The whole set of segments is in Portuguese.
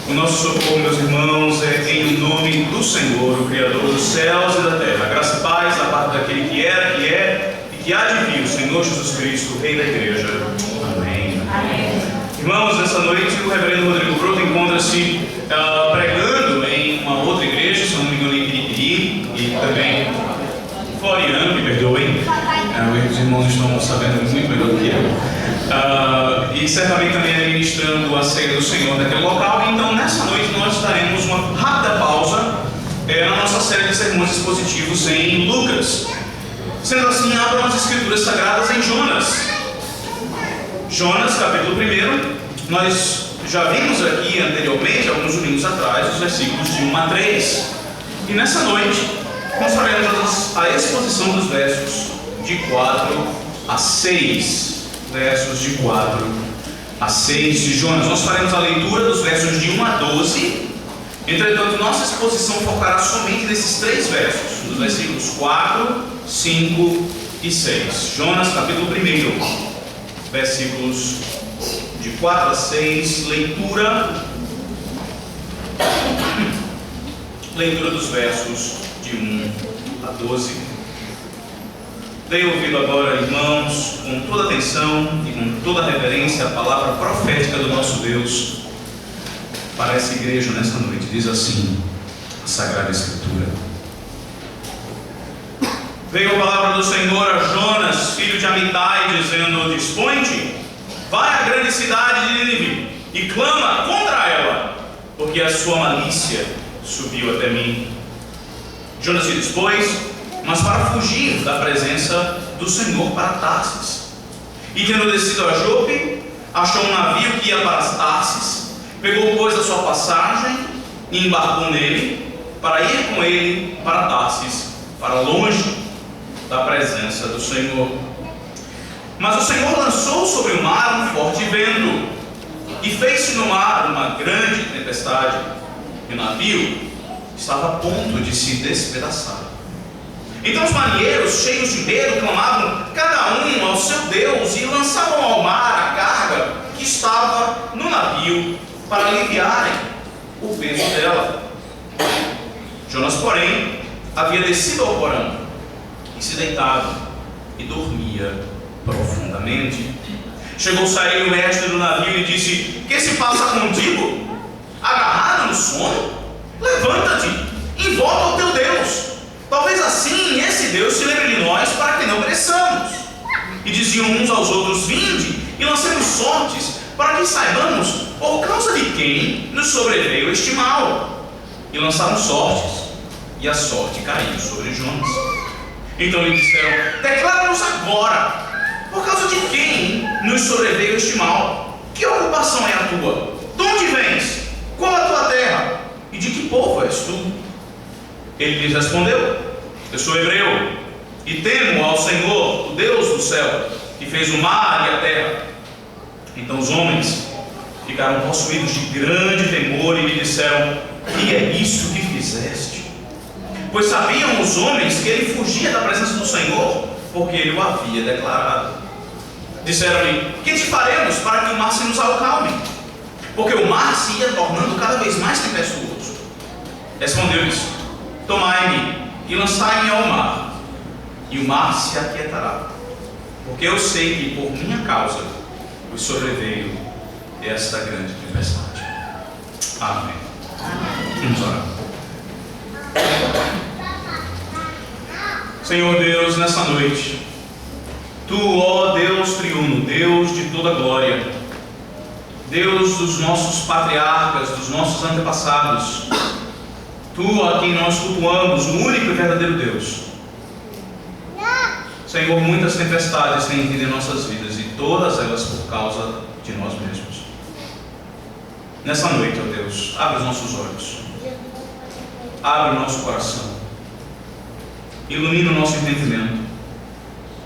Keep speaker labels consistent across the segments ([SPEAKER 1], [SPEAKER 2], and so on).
[SPEAKER 1] O nosso socorro, meus irmãos, é em nome do Senhor, o Criador dos céus e da terra. Graça e paz da parte daquele que era, que é e que há de vir, o Senhor Jesus Cristo, Rei da Igreja. Amém.
[SPEAKER 2] Amém.
[SPEAKER 1] Irmãos, nessa noite o reverendo Rodrigo Broto encontra-se pregando em uma outra igreja, se não me engano, em Piripiri, e também em Floriano, me perdoem. Os irmãos estão sabendo muito melhor do que eu. E certamente também administrando a ceia do Senhor naquele local. Então, nessa noite, nós daremos uma rápida pausa na nossa série de sermões expositivos em Lucas. Sendo assim, abram as Escrituras Sagradas em Jonas. Jonas, capítulo 1. Nós já vimos aqui anteriormente, alguns domingos atrás, os versículos de 1 a 3. E nessa noite, nós faremos a exposição dos versos de 4 a 6. Versos de 4 a 6 de Jonas. Nós faremos a leitura dos versos de 1 a 12. Entretanto, nossa exposição focará somente nesses 3 versos, dos versículos 4, 5 e 6. Jonas, capítulo 1, versículos de 4 a 6. Leitura dos versos de 1 a 12. Tenho ouvido agora, irmãos, com toda atenção e com toda reverência, a palavra profética do nosso Deus para essa igreja nessa noite. Diz assim a Sagrada Escritura: Veio a palavra do Senhor a Jonas, filho de Amitai, dizendo: Dispõe-te, vai à grande cidade de Nínive e clama contra ela, porque a sua malícia subiu até mim. Jonas se dispôs, mas para fugir da presença do Senhor, para Tarsis. E tendo descido a Jope, achou um navio que ia para Tarsis, pegou, pois, a sua passagem e embarcou nele, para ir com ele para Tarsis, para longe da presença do Senhor. Mas o Senhor lançou sobre o mar um forte vento, e fez-se no mar uma grande tempestade, e o navio estava a ponto de se despedaçar. Então os marinheiros, cheios de medo, clamavam cada um ao seu Deus e lançavam ao mar a carga que estava no navio para aliviarem o peso dela. Jonas, porém, havia descido ao porão e se deitado e dormia profundamente. Chegou-se a ele o mestre do navio e disse: Que se passa contigo? Agarrado no sono? Levanta-te, invoca o teu Deus. Talvez assim esse Deus se lembre de nós, para que não pereçamos. E diziam uns aos outros: Vinde e lancemos sortes, para que saibamos por causa de quem nos sobreveio este mal. E lançaram sortes, e a sorte caiu sobre Jonas. Então lhe disseram: Declara-nos agora, por causa de quem nos sobreveio este mal? Que ocupação é a tua? De onde vens? Qual a tua terra? E de que povo és tu? Ele lhes respondeu: Eu sou hebreu, e temo ao Senhor, o Deus do céu, que fez o mar e a terra. Então os homens ficaram possuídos de grande temor e lhe disseram: Que é isso que fizeste? Pois sabiam os homens que ele fugia da presença do Senhor, porque ele o havia declarado. Disseram-lhe: Que te faremos para que o mar se nos acalme? Porque o mar se ia tornando cada vez mais tempestuoso. Respondeu-lhes: Tomai-me e lançai-me ao mar, e o mar se aquietará, porque eu sei que por minha causa vos sobreveio esta grande tempestade. Amém. Vamos orar. Senhor Deus, nessa noite, Tu, ó Deus triuno, Deus de toda glória, Deus dos nossos patriarcas, dos nossos antepassados, Tu a quem nós cultuamos, o único e verdadeiro Deus. Senhor, muitas tempestades têm vindo em nossas vidas, e todas elas por causa de nós mesmos. Nessa noite, ó Deus, abre os nossos olhos, abre o nosso coração, ilumina o nosso entendimento,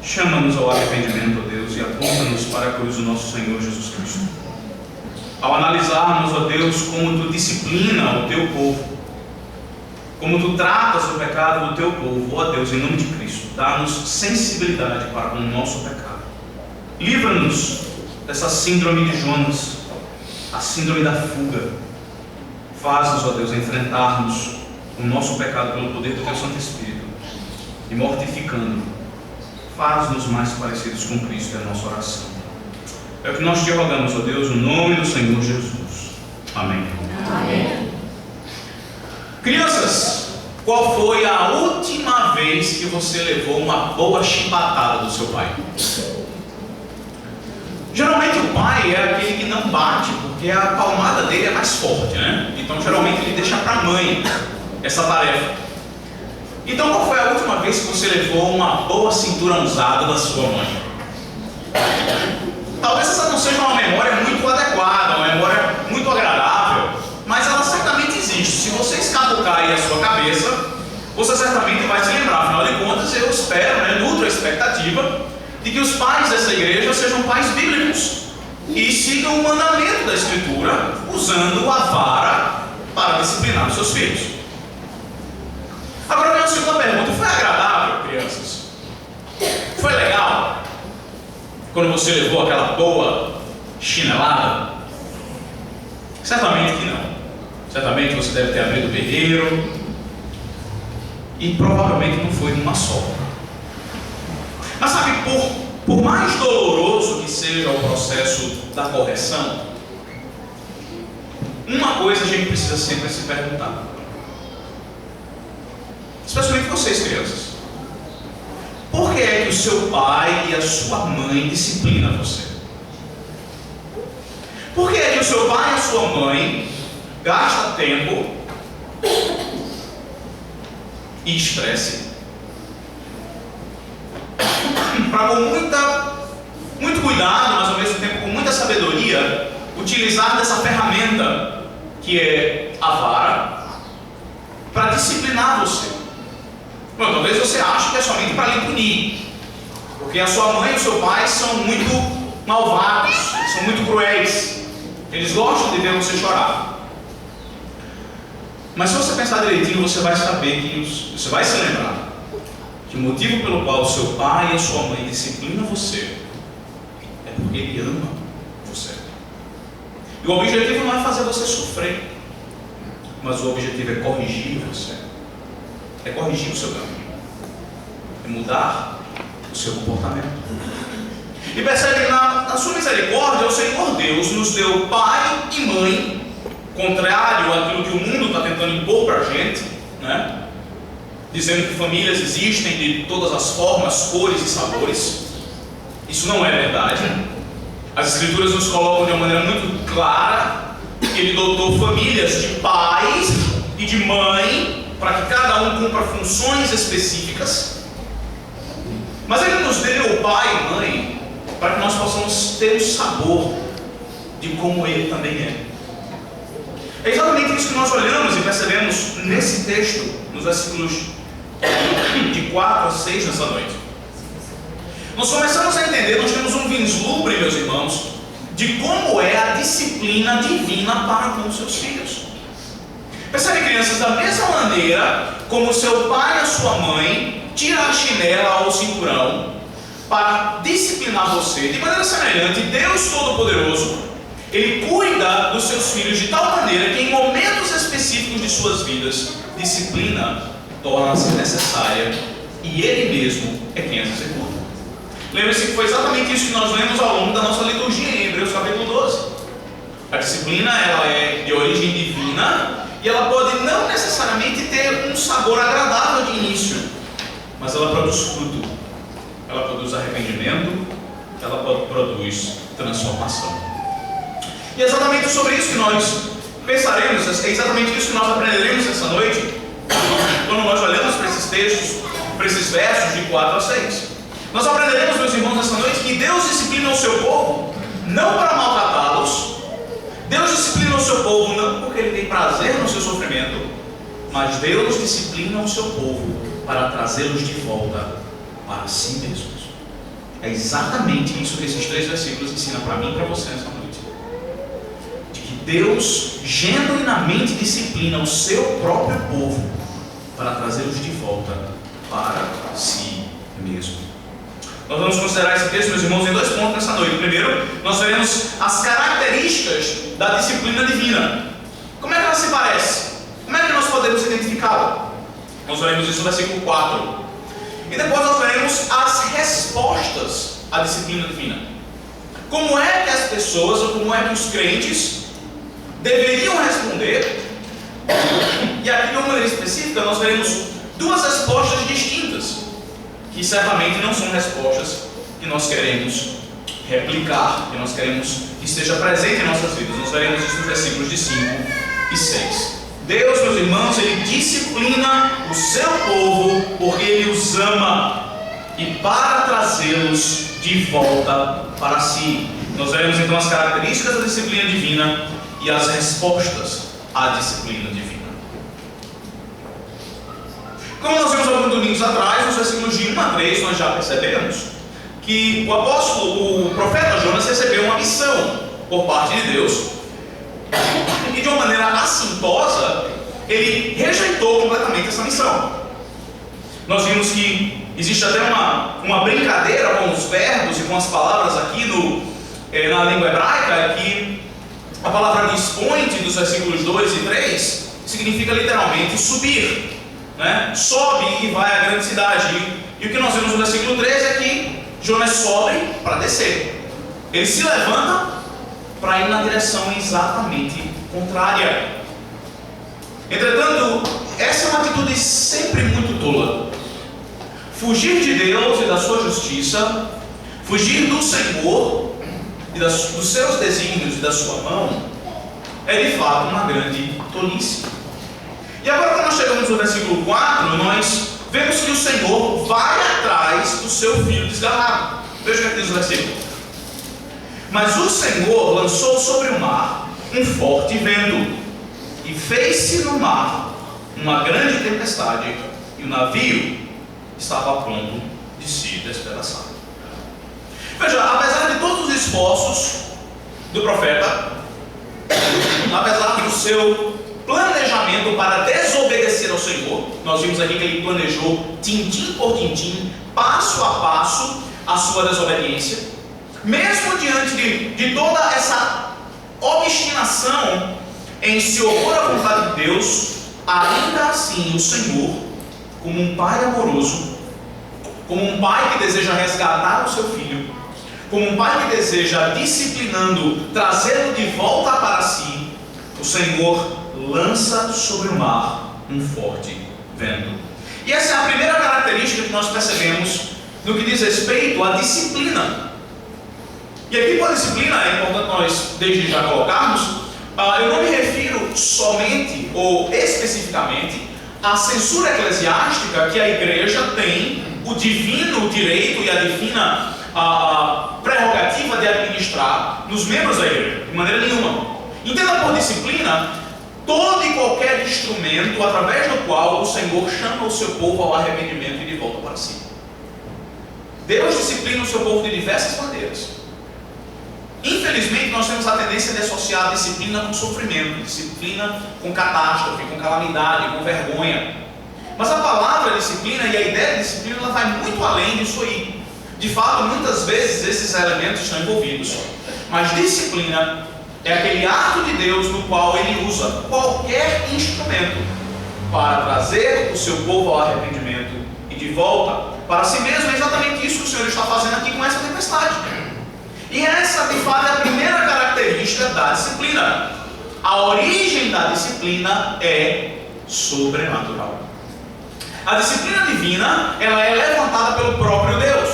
[SPEAKER 1] chama-nos ao arrependimento, ó Deus, e aponta-nos para a cruz do nosso Senhor Jesus Cristo. Ao analisarmos, ó Deus, como Tu disciplina o Teu povo, como Tu tratas o pecado do Teu povo, ó Deus, em nome de Cristo, dá-nos sensibilidade para com o nosso pecado. Livra-nos dessa síndrome de Jonas, a síndrome da fuga, Faz-nos, ó Deus, enfrentarmos o nosso pecado pelo poder do Teu Santo Espírito e mortificando, faz-nos mais parecidos com Cristo, é a nossa oração. É o que nós te rogamos, ó Deus, no nome do Senhor Jesus. Amém.
[SPEAKER 2] Amém.
[SPEAKER 1] Crianças, qual foi a última vez que você levou uma boa chibatada do seu pai? Geralmente o pai é aquele que não bate, porque a palmada dele é mais forte, né? Então geralmente ele deixa para a mãe essa tarefa. Então qual foi a última vez que você levou uma boa cinturãozada da sua mãe? Talvez essa não seja uma memória muito adequada, uma memória muito agradável, mas ela certamente existe. Se você escapucar aí a sua cabeça, você certamente vai se lembrar. Afinal de contas, eu espero, nutro a expectativa de que os pais dessa igreja sejam pais bíblicos e sigam o mandamento da Escritura, usando a vara para disciplinar os seus filhos. Agora vem a segunda pergunta: foi agradável, crianças? Foi legal? Quando você levou aquela boa chinelada? Certamente que não. Certamente você deve ter abrido o berreiro e provavelmente não foi numa só. Mas sabe, por mais doloroso que seja o processo da correção, uma coisa a gente precisa sempre se perguntar, especialmente vocês, crianças: por que é que o seu pai e a sua mãe disciplinam você? Por que é que o seu pai e a sua mãe gastam tempo e estresse para, com muito cuidado, mas ao mesmo tempo com muita sabedoria, utilizar dessa ferramenta que é a vara para disciplinar você? Bom, talvez você ache que é somente para lhe punir, porque a sua mãe e o seu pai são muito malvados, são muito cruéis, eles gostam de ver você chorar. Mas se você pensar direitinho, você vai saber que você vai se lembrar que o motivo pelo qual o seu pai e a sua mãe disciplinam você é porque ele ama você. E o objetivo não é fazer você sofrer, mas o objetivo é corrigir você, é corrigir o seu caminho, é mudar o seu comportamento. E percebe que na sua misericórdia, o Senhor Deus nos deu pai e mãe, contrário àquilo que o mundo está tentando impor para a gente, né? Dizendo que famílias existem de todas as formas, cores e sabores. Isso não é verdade. As Escrituras nos colocam de uma maneira muito clara que Ele dotou famílias de pais e de mãe para que cada um cumpra funções específicas. Mas Ele nos deu pai e mãe para que nós possamos ter o sabor de como Ele também é. É exatamente isso que nós olhamos e percebemos nesse texto, nos versículos de 4 a 6 nessa noite. Nós começamos a entender, nós temos um vislumbre, meus irmãos, de como é a disciplina divina para com os seus filhos. Percebe, crianças, da mesma maneira como seu pai e a sua mãe tiram a chinela ou o cinturão para disciplinar você, de maneira semelhante, Deus Todo-Poderoso, Ele cuida dos seus filhos de tal maneira que em momentos específicos de suas vidas, disciplina torna-se necessária e Ele mesmo é quem as executa. Lembre-se que foi exatamente isso que nós lemos ao longo da nossa liturgia em Hebreus capítulo 12. A disciplina, ela é de origem divina e ela pode não necessariamente ter um sabor agradável de início, mas ela produz fruto, ela produz arrependimento, ela produz transformação. E é exatamente sobre isso que nós pensaremos, é exatamente isso que nós aprenderemos essa noite, quando nós olhamos para esses textos, para esses versos de 4 a 6. Nós aprenderemos, meus irmãos, essa noite, que Deus disciplina o seu povo não para maltratá-los. Deus disciplina o seu povo não porque Ele tem prazer no seu sofrimento, mas Deus disciplina o seu povo para trazê-los de volta para si mesmos. É exatamente isso que esses 3 versículos ensinam para mim e para você nessa noite. De que Deus genuinamente disciplina o seu próprio povo para trazê-los de volta para si mesmo. Nós vamos considerar esse texto, meus irmãos, em 2 pontos nessa noite. Primeiro, nós veremos as características da disciplina divina. Como é que ela se parece? Como é que nós podemos identificá-la? Nós veremos isso no versículo 4. E depois nós veremos as respostas à disciplina divina. Como é que as pessoas, ou como é que os crentes deveriam responder? E aqui de uma maneira específica nós veremos duas respostas distintas, que certamente não são respostas que nós queremos replicar, que nós queremos que esteja presente em nossas vidas. Nós veremos isso nos versículos de 5 e 6. Deus, meus irmãos, Ele disciplina o seu povo porque Ele os ama e para trazê-los de volta para si. Nós veremos então as características da disciplina divina e as respostas à disciplina divina. Como nós vimos alguns domingos atrás, nos versículos de 1 a 3, nós já percebemos que o profeta Jonas recebeu uma missão por parte de Deus e de uma maneira assintosa ele rejeitou completamente essa missão. Nós vimos que existe até uma brincadeira com os verbos e com as palavras aqui na língua hebraica, que a palavra dispointe dos versículos 2 e 3 significa literalmente subir, né? Sobe e vai à grande cidade. E o que nós vemos no versículo 3 é que Jonas sobe para descer. Ele se levanta para ir na direção exatamente contrária. Entretanto, essa é uma atitude sempre muito tola. Fugir de Deus e da sua justiça, fugir do Senhor e dos seus desígnios e da sua mão, é de fato uma grande tolice. E agora, quando nós chegamos no versículo 4, nós vemos que o Senhor vai atrás do seu filho desgarrado. Veja o que diz o versículo. Mas o Senhor lançou sobre o mar um forte vento, e fez-se no mar uma grande tempestade, e o navio estava a ponto de se despedaçar. Veja, apesar de todos os esforços do profeta, apesar do seu planejamento para desobedecer ao Senhor, nós vimos aqui que ele planejou tintim por tintim, passo a passo, a sua desobediência. Mesmo diante de toda essa obstinação em se opor à vontade de Deus, ainda assim o Senhor, como um pai amoroso, como um pai que deseja resgatar o seu filho, como um pai que deseja, disciplinando, trazê-lo de volta para si, o Senhor lança sobre o mar um forte vento. E essa é a primeira característica que nós percebemos no que diz respeito à disciplina. E aqui com a disciplina é importante nós desde já colocarmos, eu não me refiro somente ou especificamente à censura eclesiástica que a igreja tem o divino direito e a divina prerrogativa de administrar nos membros da igreja, de maneira nenhuma. Entenda por disciplina todo e qualquer instrumento através do qual o Senhor chama o seu povo ao arrependimento e de volta para si. Deus disciplina o seu povo de diversas maneiras. Infelizmente, nós temos a tendência de associar a disciplina com sofrimento, disciplina com catástrofe, com calamidade, com vergonha. Mas a palavra disciplina e a ideia de disciplina ela vai muito além disso aí. De fato, muitas vezes esses elementos estão envolvidos. Mas disciplina é aquele ato de Deus no qual Ele usa qualquer instrumento para trazer o seu povo ao arrependimento e de volta para si mesmo. É exatamente isso que o Senhor está fazendo aqui com essa tempestade. E essa, de fato, é a primeira característica da disciplina. A origem da disciplina é sobrenatural. A disciplina divina, ela é levantada pelo próprio Deus.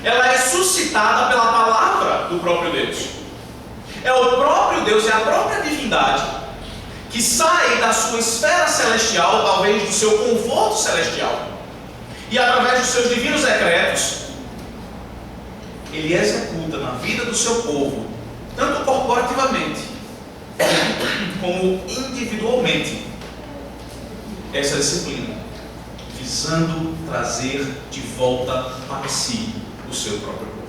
[SPEAKER 1] Ela é suscitada pela palavra do próprio Deus. É o próprio Deus, é a própria divindade que sai da sua esfera celestial, talvez do seu conforto celestial, e através dos seus divinos decretos, Ele executa na vida do seu povo, tanto corporativamente como individualmente, essa disciplina, visando trazer de volta para si o seu próprio povo.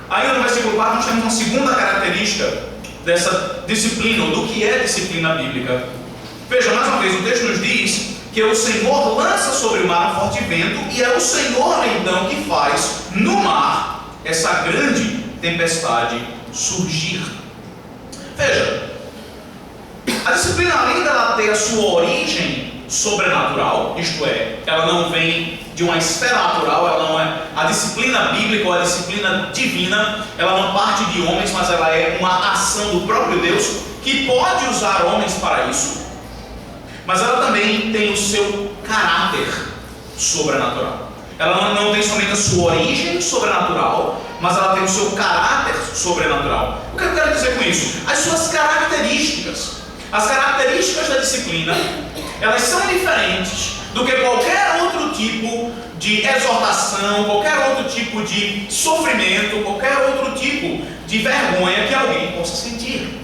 [SPEAKER 1] Aí no versículo 4 nós temos uma segunda característica dessa disciplina, ou do que é disciplina bíblica. Veja, mais uma vez, o texto nos diz que o Senhor lança sobre o mar um forte vento, e é o Senhor então que faz no mar essa grande tempestade surgir. Veja, disciplina, além dela ter a sua origem sobrenatural, isto é, ela não vem de uma esfera natural, ela não é a disciplina bíblica ou a disciplina divina, ela não parte de homens, mas ela é uma ação do próprio Deus, que pode usar homens para isso, mas ela também tem o seu caráter sobrenatural. Ela não tem somente a sua origem sobrenatural, mas ela tem o seu caráter sobrenatural. O que eu quero dizer com isso? As suas características. As características da disciplina, elas são diferentes do que qualquer outro tipo de exortação, qualquer outro tipo de sofrimento, qualquer outro tipo de vergonha que alguém possa sentir.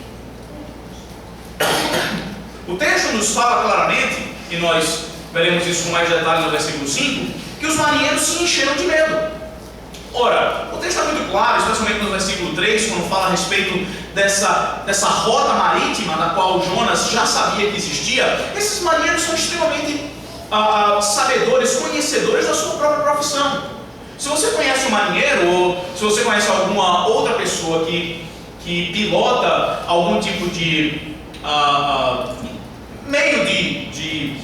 [SPEAKER 1] O texto nos fala claramente, e nós veremos isso com mais detalhes no versículo 5, que os marinheiros se encheram de medo. Ora, o texto é muito claro, especialmente no versículo 3, quando fala a respeito dessa rota marítima da qual Jonas já sabia que existia. Esses marinheiros são extremamente sabedores, conhecedores da sua própria profissão. Se você conhece um marinheiro, ou se você conhece alguma outra pessoa que pilota algum tipo de meio de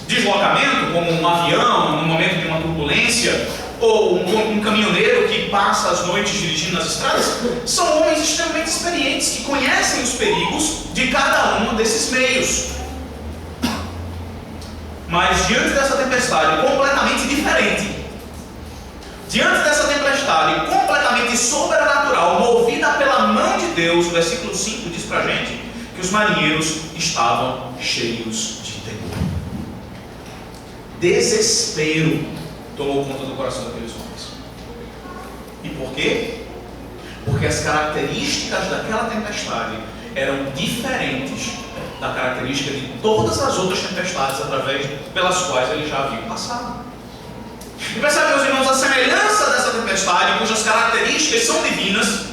[SPEAKER 1] deslocamento, como um avião, no momento de uma turbulência, ou um caminhoneiro que passa as noites dirigindo nas estradas, são homens extremamente experientes que conhecem os perigos de cada um desses meios. Mas diante dessa tempestade completamente diferente, diante dessa tempestade completamente sobrenatural, movida pela mão de Deus, o versículo 5 diz pra gente que os marinheiros estavam cheios de temor. Desespero tomou conta do coração daqueles homens. E por quê? Porque as características daquela tempestade eram diferentes da característica de todas as outras tempestades pelas quais eles já haviam passado. E percebe, meus irmãos, a semelhança dessa tempestade, cujas características são divinas,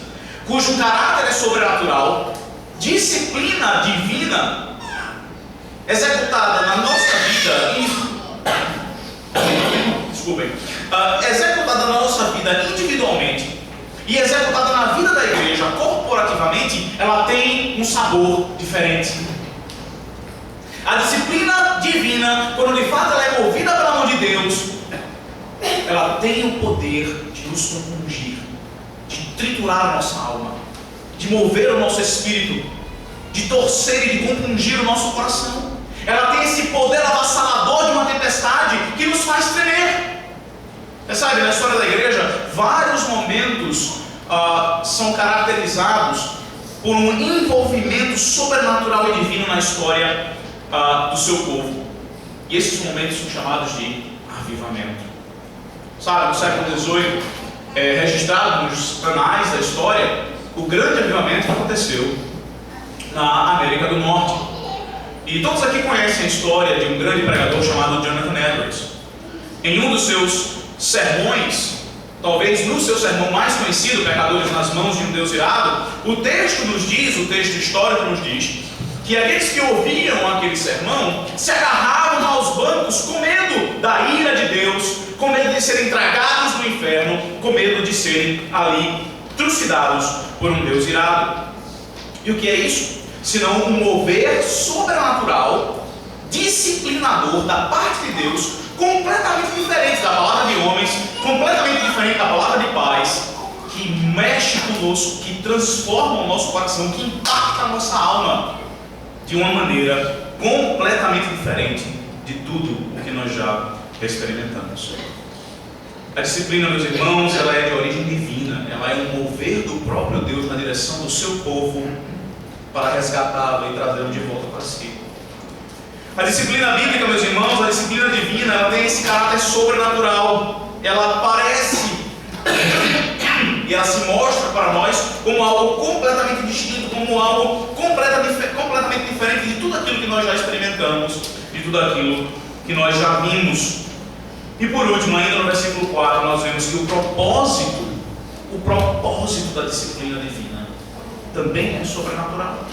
[SPEAKER 1] cujo caráter é sobrenatural, disciplina divina executada na nossa vida executada na nossa vida individualmente e executada na vida da igreja corporativamente, ela tem um sabor diferente. A disciplina divina, quando de fato ela é movida pela mão de Deus, ela tem o poder de nos compungir, de triturar a nossa alma, de mover o nosso espírito, de torcer e de compungir o nosso coração. Ela tem esse poder avassalador de uma tempestade que nos faz tremer. Sabe, na história da igreja, vários momentos são caracterizados por um envolvimento sobrenatural e divino na história do seu povo. E esses momentos são chamados de avivamento. Sabe, no século XVIII, registrado nos anais da história, o grande avivamento que aconteceu na América do Norte. E todos aqui conhecem a história de um grande pregador chamado Jonathan Edwards. Em um dos seus sermões, talvez no seu sermão mais conhecido, Pecadores nas Mãos de um Deus Irado, o texto histórico nos diz que aqueles que ouviam aquele sermão se agarravam aos bancos com medo da ira de Deus, com medo de serem tragados no inferno, com medo de serem ali trucidados por um Deus irado. E o que é isso? Senão um mover sobrenatural, disciplinador da parte de Deus, completamente diferente da palavra de homens, completamente diferente da palavra de paz, que mexe conosco, que transforma o nosso coração, que impacta a nossa alma de uma maneira completamente diferente de tudo o que nós já experimentamos. A disciplina, meus irmãos, ela é de origem divina, ela é um mover do próprio Deus na direção do seu povo para resgatá-lo e trazê-lo de volta para si. A disciplina bíblica, meus irmãos, a disciplina divina, ela tem esse caráter sobrenatural. Ela aparece e ela se mostra para nós como algo completamente distinto, como algo completamente diferente de tudo aquilo que nós já experimentamos, de tudo aquilo que nós já vimos. E por último, ainda no versículo 4, nós vemos que o propósito da disciplina divina também é sobrenatural.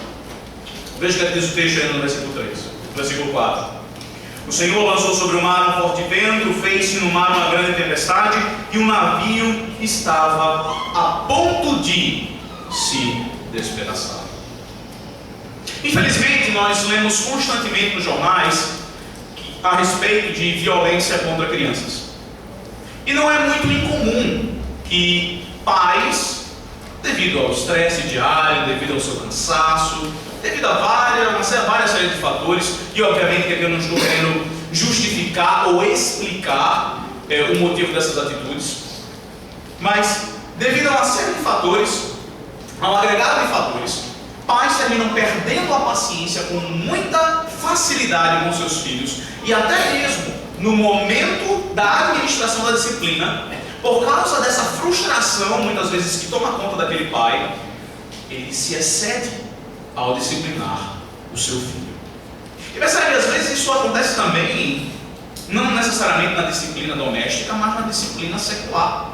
[SPEAKER 1] Veja o que diz o texto ainda no versículo 3, versículo 4. O Senhor lançou sobre o mar um forte vento, fez-se no mar uma grande tempestade, e o navio estava a ponto de se despedaçar. Infelizmente, Ultimamente nós lemos constantemente nos jornais a respeito de violência contra crianças. E não é muito incomum que pais, devido ao estresse diário, devido ao seu cansaço, devido a várias séries de fatores, e obviamente que eu não estou querendo justificar ou explicar o motivo dessas atitudes, mas devido a uma série de fatores, a um agregado de fatores, pais terminam perdendo a paciência com muita facilidade com seus filhos, e até mesmo no momento da administração da disciplina, por causa dessa frustração, muitas vezes, que toma conta daquele pai, ele se excede ao disciplinar o seu filho. E percebe, às vezes isso acontece também, não necessariamente na disciplina doméstica, mas na disciplina secular.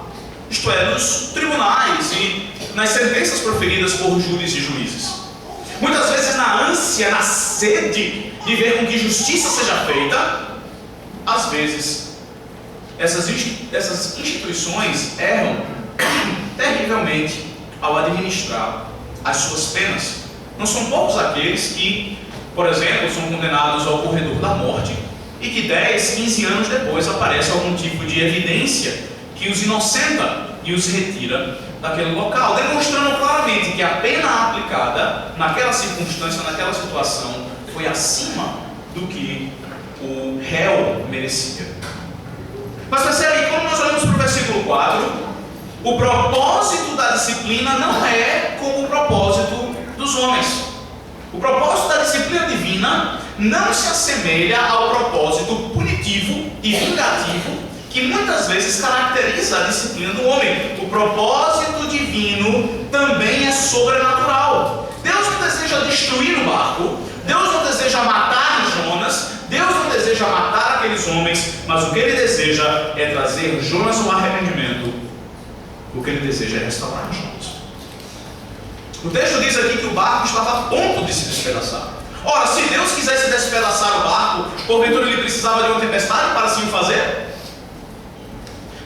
[SPEAKER 1] Isto é, nos tribunais e nas sentenças proferidas por júris e juízes. Muitas vezes na ânsia, na sede de ver com que justiça seja feita, às vezes essas instituições erram terrivelmente ao administrar as suas penas. Não são poucos aqueles que, por exemplo, são condenados ao corredor da morte e que 10, 15 anos depois aparece algum tipo de evidência que os inocenta e os retira daquele local, demonstrando claramente que a pena aplicada naquela circunstância, naquela situação, foi acima do que o réu merecia. Mas percebe, quando nós olhamos para o versículo 4, o propósito da disciplina não é como o propósito dos homens. O propósito da disciplina divina não se assemelha ao propósito punitivo e vingativo que muitas vezes caracteriza a disciplina do homem. O propósito divino também é sobrenatural. Deus não deseja destruir o barco, Deus não deseja matar Jonas, Deus não deseja matar aqueles homens, mas o que Ele deseja é trazer Jonas ao arrependimento. O que Ele deseja é restaurar Jonas. O texto diz aqui que o barco estava a ponto de se despedaçar. Ora, se Deus quisesse despedaçar o barco, porventura Ele precisava de uma tempestade para assim o fazer?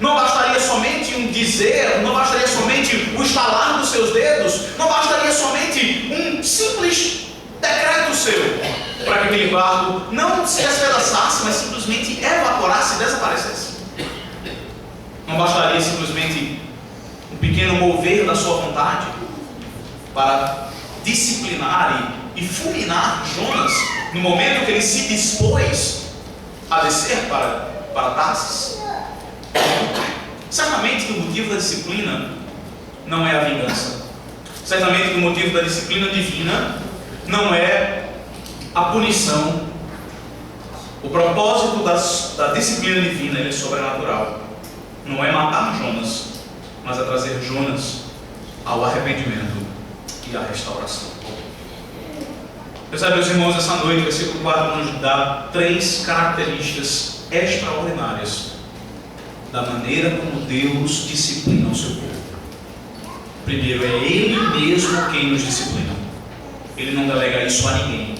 [SPEAKER 1] Não bastaria somente um dizer, não bastaria somente o estalar dos seus dedos, não bastaria somente um simples decreto seu para que aquele barco não se despedaçasse, mas simplesmente evaporasse e desaparecesse. Não bastaria simplesmente um pequeno mover da sua vontade para disciplinar e fulminar Jonas no momento que ele se dispôs a descer para Tarsis. Certamente que o motivo da disciplina não é a vingança. Certamente que o motivo da disciplina divina não é a punição. O propósito da disciplina divina é sobrenatural. Não é matar Jonas, mas é trazer Jonas ao arrependimento e à restauração. Percebe, meus irmãos, essa noite, o versículo 4 nos dá 3 características extraordinárias da maneira como Deus disciplina o seu povo. Primeiro, é Ele mesmo quem nos disciplina. Ele não delega isso a ninguém,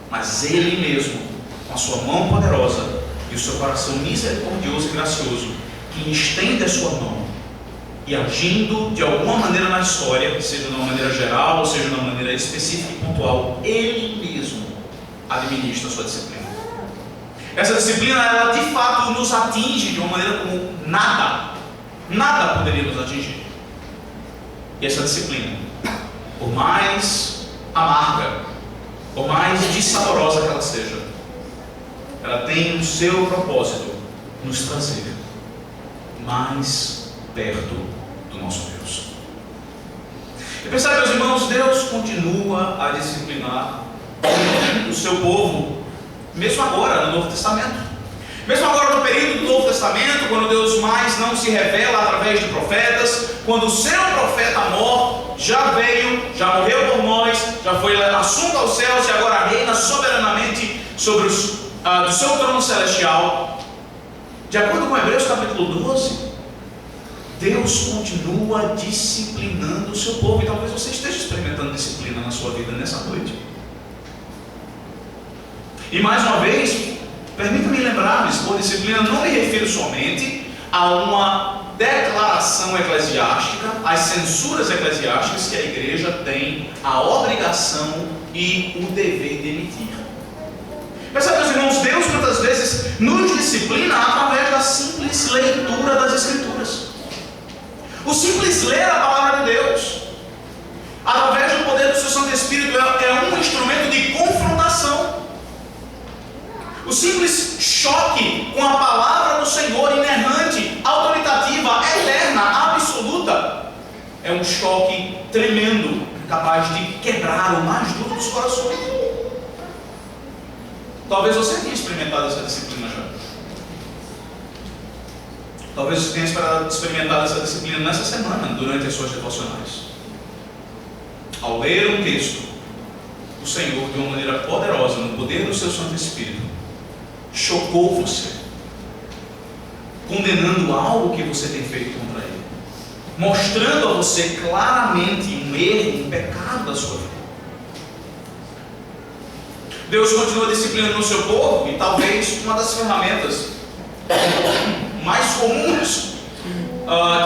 [SPEAKER 1] mas Ele mesmo, com a sua mão poderosa e o seu coração misericordioso e gracioso, que estende a sua mão e agindo de alguma maneira na história, seja de uma maneira geral ou seja de uma maneira específica e pontual, Ele mesmo administra a sua disciplina. Essa disciplina, ela de fato nos atinge de uma maneira como nada poderia nos atingir. E essa disciplina, por mais amarga, por mais dissaborosa que ela seja, ela tem o seu propósito nos trazer mais perto do nosso Deus. E percebe, meus irmãos, Deus continua a disciplinar o seu povo, mesmo agora no Novo Testamento. Mesmo agora no período do Novo Testamento, quando Deus mais não se revela através de profetas, quando o seu profeta Amor já veio, já morreu por nós, já foi assunto aos céus e agora reina soberanamente sobre do seu trono celestial. De acordo com Hebreus capítulo 12, Deus continua disciplinando o seu povo. E talvez você esteja experimentando disciplina na sua vida nessa noite. E mais uma vez, permita-me lembrar-lhes, por disciplina não me refiro somente a uma declaração eclesiástica, as censuras eclesiásticas que a igreja tem a obrigação e o dever de emitir. Percebe, meus irmãos, Deus muitas vezes nos disciplina através da simples leitura das Escrituras. O simples ler a palavra de Deus, através do poder do seu Santo Espírito, é um instrumento de confrontação. O simples choque com a palavra do Senhor, inerrante, autoritativa, eterna, absoluta, é um choque tremendo, capaz de quebrar o mais duro dos corações. Talvez você tenha experimentado essa disciplina já. Talvez você tenha experimentado essa disciplina nessa semana, durante as suas devocionais. Ao ler um texto do Senhor de uma maneira poderosa, no poder do seu Santo Espírito, chocou você, condenando algo que você tem feito contra ele, mostrando a você claramente um erro, um pecado da sua vida. Deus continua disciplinando o seu povo, e talvez uma das ferramentas mais comuns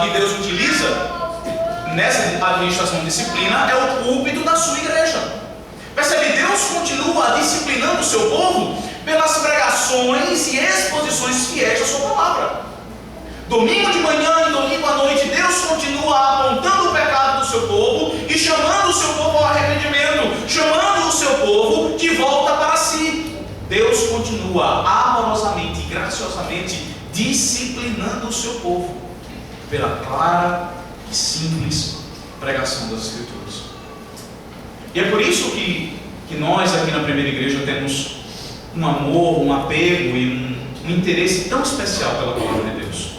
[SPEAKER 1] que Deus utiliza nessa administração de disciplina é o púlpito da sua igreja. Percebe? Deus continua disciplinando o seu povo pelas pregações e exposições fiéis da sua palavra. Domingo de manhã e domingo à noite, Deus continua apontando o pecado do seu povo e chamando o seu povo ao arrependimento, chamando o seu povo de volta para si. Deus continua amorosamente e graciosamente disciplinando o seu povo pela clara e simples pregação das Escrituras. E é por isso que nós aqui na primeira igreja temos um amor, um apego e um interesse tão especial pela palavra de Deus.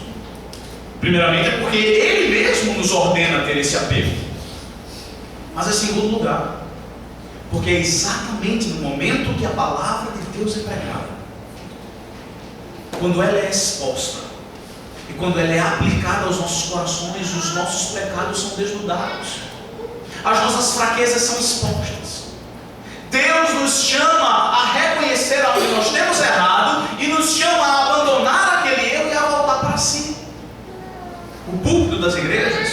[SPEAKER 1] Primeiramente é porque Ele mesmo nos ordena ter esse apego. Mas em segundo lugar, porque é exatamente no momento que a palavra de Deus é pregada, quando ela é exposta e quando ela é aplicada aos nossos corações, os nossos pecados são desnudados, as nossas fraquezas são expostas. Deus nos chama a reconhecer onde nós temos errado e nos chama a abandonar aquele erro e a voltar para si. O púlpito das igrejas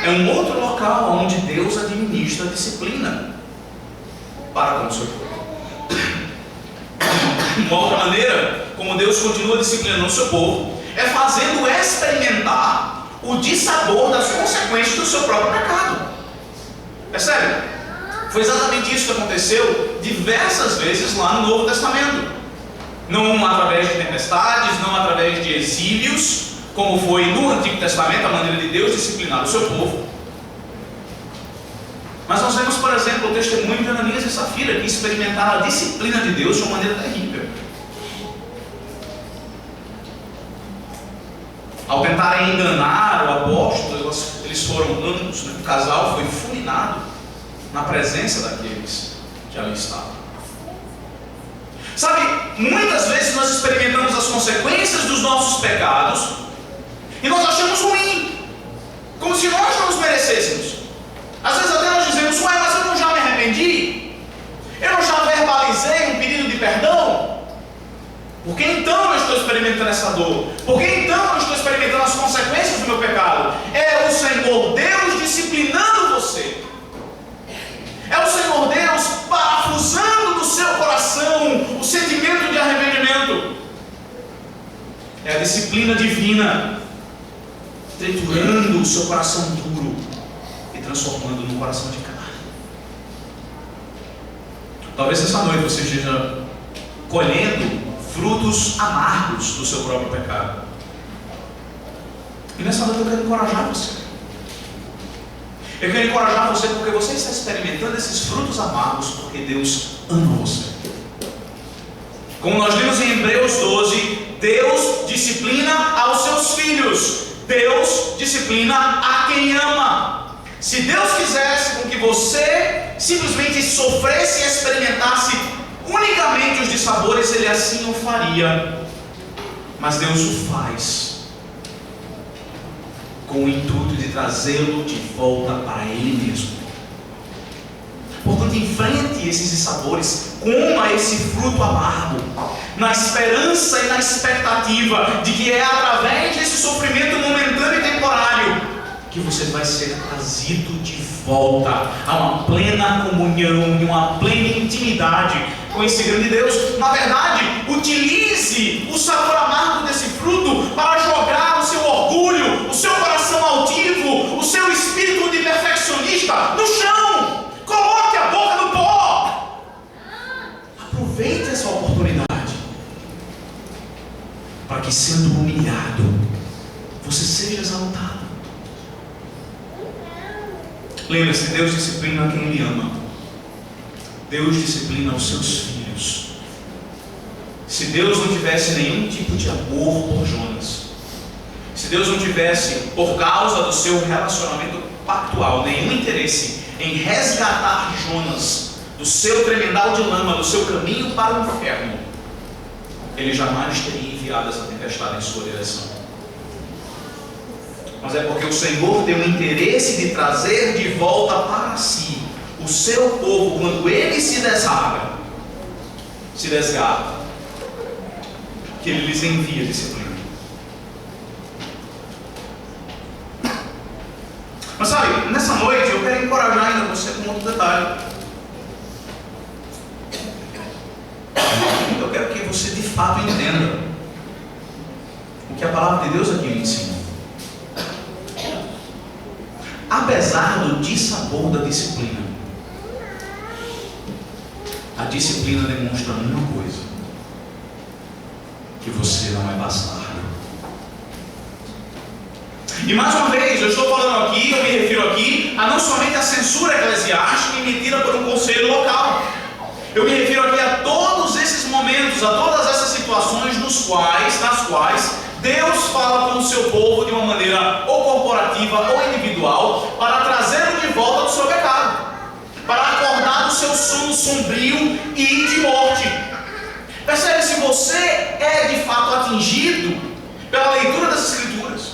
[SPEAKER 1] é um outro local onde Deus administra a disciplina para com o seu povo. Uma outra maneira como Deus continua disciplinando o seu povo é fazendo experimentar o dissabor das consequências do seu próprio pecado. Percebe? Foi exatamente isso que aconteceu diversas vezes lá no Novo Testamento. Não através de tempestades, não através de exílios, como foi no Antigo Testamento, a maneira de Deus disciplinar o seu povo. Mas nós vemos, por exemplo, o testemunho de Ananias e Safira, que experimentaram a disciplina de Deus de uma maneira terrível. Ao tentarem enganar o apóstolo, eles foram ambos, né? O casal foi fulminado na presença daqueles que ali estavam. Sabe, muitas vezes nós experimentamos as consequências dos nossos pecados e nós achamos ruim, como se nós não os merecêssemos. Às vezes até nós dizemos: ué, mas eu não já me arrependi? Eu não já verbalizei um pedido de perdão? Por que então eu estou experimentando essa dor? Por que então eu estou experimentando as consequências do meu pecado? É o Senhor Deus disciplinando você. É o Senhor Deus parafusando no seu coração o sentimento de arrependimento. É a disciplina divina triturando o seu coração duro e transformando num coração de carne. Talvez essa noite você esteja colhendo frutos amargos do seu próprio pecado. E nessa noite eu quero encorajar você. Eu quero encorajar você porque você está experimentando esses frutos amargos porque Deus ama você. Como nós vimos em Hebreus 12, Deus disciplina aos seus filhos. Deus disciplina a quem ama. Se Deus quisesse com que você simplesmente sofresse e experimentasse unicamente os dissabores, Ele assim o faria. Mas Deus o faz com o intuito de trazê-lo de volta para Ele mesmo. Portanto, enfrente esses dissabores, coma esse fruto amargo, na esperança e na expectativa de que é através desse sofrimento momentâneo e temporário que você vai ser trazido de volta a uma plena comunhão e uma plena intimidade com esse grande Deus. Na verdade, utilize o sabor amargo desse fruto para jogar o seu orgulho, o seu coração altivo, o seu espírito de perfeccionista no chão. Coloque a boca no pó. Aproveite essa oportunidade para que, sendo humilhado, você seja exaltado. Lembre-se, Deus disciplina quem Ele ama. Deus disciplina os seus filhos. Se Deus não tivesse nenhum tipo de amor por Jonas, se Deus não tivesse, por causa do seu relacionamento pactual, nenhum interesse em resgatar Jonas do seu tremendal de lama, do seu caminho para o inferno, Ele jamais teria enviado essa tempestade em sua direção. Mas é porque o Senhor tem o interesse de trazer de volta para si o seu povo, quando ele se desgarra, que ele lhes envia disciplina. Mas sabe, nessa noite eu quero encorajar ainda você com outro detalhe. Eu quero que você de fato entenda o que a palavra de Deus aqui me ensina. Apesar do dissabor da disciplina, a disciplina demonstra uma coisa: que você não é bastardo. E mais uma vez, eu estou falando aqui, eu me refiro aqui a não somente a censura eclesiástica emitida por um conselho local. Eu me refiro aqui a todos esses momentos, a todas essas situações nas quais Deus fala com o seu povo de uma maneira ou corporativa ou individual para trazê-lo de volta do seu pecado, para acordar do seu sono sombrio e de morte. Percebe? Se você é de fato atingido pela leitura das Escrituras,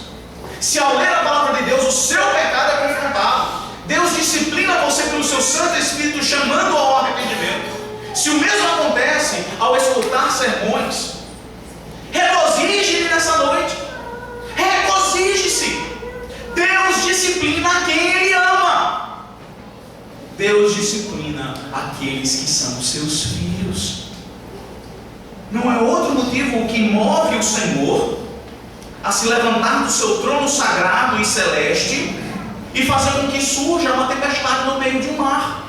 [SPEAKER 1] se ao ler a palavra de Deus o seu pecado é confrontado, Deus disciplina você pelo seu Santo Espírito, chamando ao arrependimento. Se o mesmo acontece ao escutar sermões, regozije-se nessa noite. Regozije-se. Deus disciplina a quem Ele ama. Deus disciplina aqueles que são seus filhos. Não é outro motivo que move o Senhor a se levantar do seu trono sagrado e celeste e fazer com que surja uma tempestade no meio de um mar.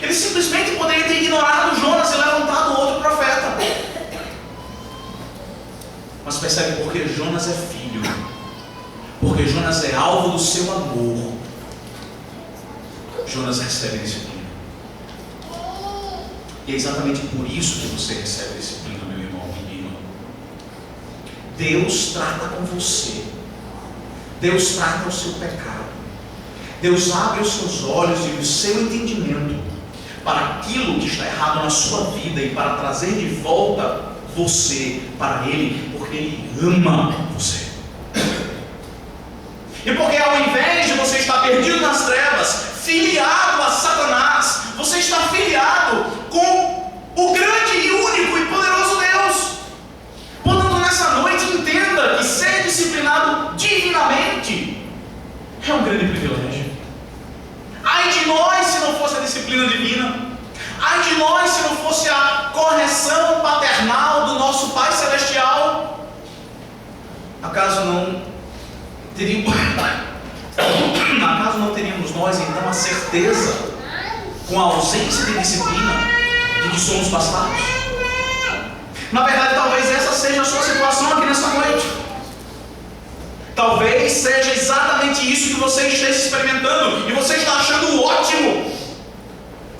[SPEAKER 1] Ele simplesmente poderia ter ignorado Jonas e levantado outro profeta. Mas percebe, porque Jonas é filho, porque Jonas é alvo do seu amor, Jonas recebe disciplina. E é exatamente por isso que você recebe disciplina, meu irmão e minha irmã. Deus trata com você, Deus trata o seu pecado, Deus abre os seus olhos e o seu entendimento para aquilo que está errado na sua vida e para trazer de volta você para Ele, porque Ele ama você. E porque ao invés de você estar perdido nas trevas, filiado a Satanás, você está filiado com o grande e único e poderoso Deus. Portanto, nessa noite, entenda que ser disciplinado divinamente é um grande privilégio. Ai de nós se não fosse a disciplina divina. Ai de nós se não fosse a correção paternal do nosso Pai Celestial. Acaso não teríamos nós então a certeza, com a ausência de disciplina, de que somos bastardos? Na verdade, talvez essa seja a sua situação aqui nessa noite. Talvez seja exatamente isso que você esteja experimentando e você está achando ótimo.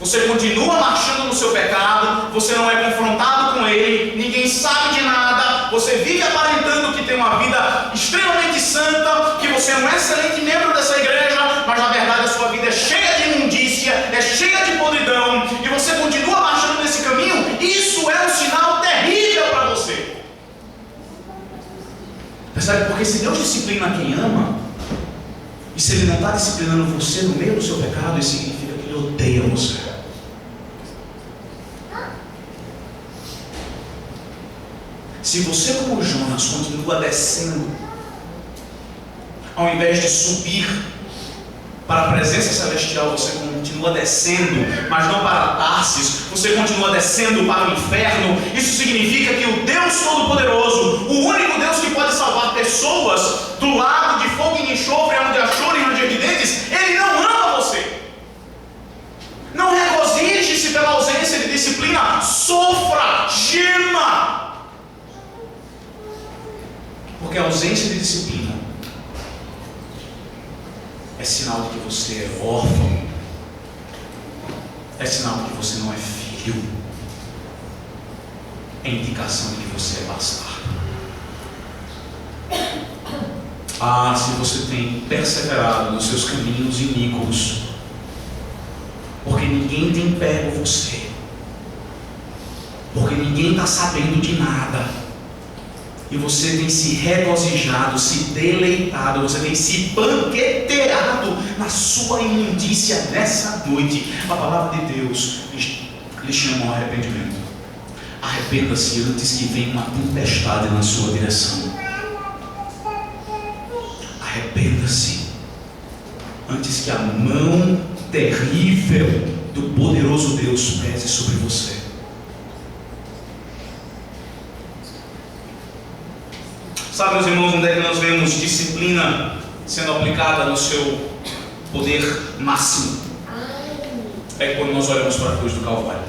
[SPEAKER 1] Você continua marchando no seu pecado, você não é confrontado com ele, ninguém sabe de nada, você vive aparentando que tem uma vida extremamente santa, que você é um excelente membro dessa igreja, mas na verdade a sua vida é cheia de imundícia, é cheia de podridão, e você continua marchando nesse caminho. Isso é um sinal terrível para você. Percebe? Porque se Deus disciplina quem ama, e se Ele não está disciplinando você no meio do seu pecado, isso significa que Deus odeia você. Se você, como Jonas, continua descendo, ao invés de subir para a presença celestial, você continua descendo, mas não para Tarsis, você continua descendo para o inferno. Isso significa que o Deus Todo-Poderoso, o único Deus que pode salvar pessoas do lago de fogo e enxofre, onde há choro e ranger de dentes, Ele não ama você. Não regozije-se pela ausência de disciplina, sofra, gema. Porque a ausência de disciplina é sinal de que você é órfão, é sinal de que você não é filho, é indicação de que você é bastardo. Se você tem perseverado nos seus caminhos iníquos, porque ninguém tem pego você, porque ninguém está sabendo de nada, e você tem se regozijado, se deleitado, você tem se banqueteado na sua imundícia nessa noite, a palavra de Deus lhe chama ao arrependimento. Arrependa-se antes que venha uma tempestade na sua direção. Arrependa-se antes que a mão terrível do poderoso Deus pese sobre você. Sabe, meus irmãos, onde é que nós vemos disciplina sendo aplicada no seu poder máximo? É quando nós olhamos para a cruz do Calvário.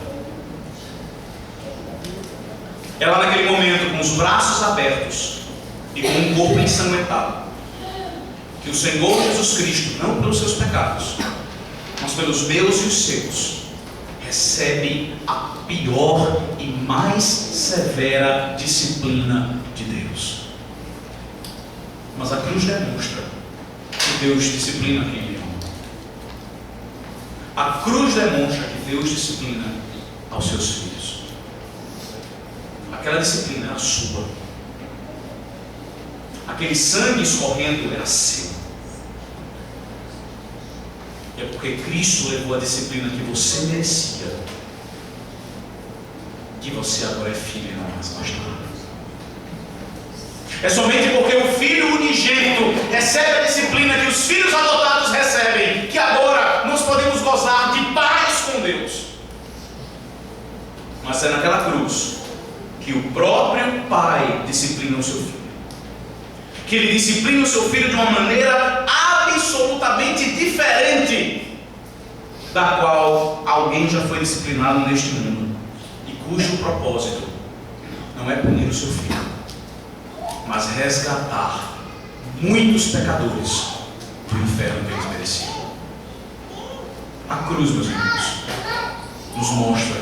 [SPEAKER 1] É lá naquele momento, com os braços abertos e com um corpo ensanguentado, que o Senhor Jesus Cristo, não pelos seus pecados, mas pelos meus e os seus, recebe a pior e mais severa disciplina de Deus. Mas a cruz demonstra que Deus disciplina quem Ele ama. A cruz demonstra que Deus disciplina aos seus filhos. Aquela disciplina era sua. Aquele sangue escorrendo era seu. E é porque Cristo levou a disciplina que você merecia, que você agora é filho e não mais bastardo. É somente porque o filho unigênito recebe a disciplina que os filhos adotados recebem, que agora nós podemos gozar de paz com Deus. Mas é naquela cruz que o próprio Pai disciplina o seu filho, que Ele disciplina o seu filho de uma maneira absolutamente diferente da qual alguém já foi disciplinado neste mundo, e cujo propósito não é punir o seu filho, mas resgatar muitos pecadores do inferno que eles mereciam. A cruz, meus irmãos, nos mostra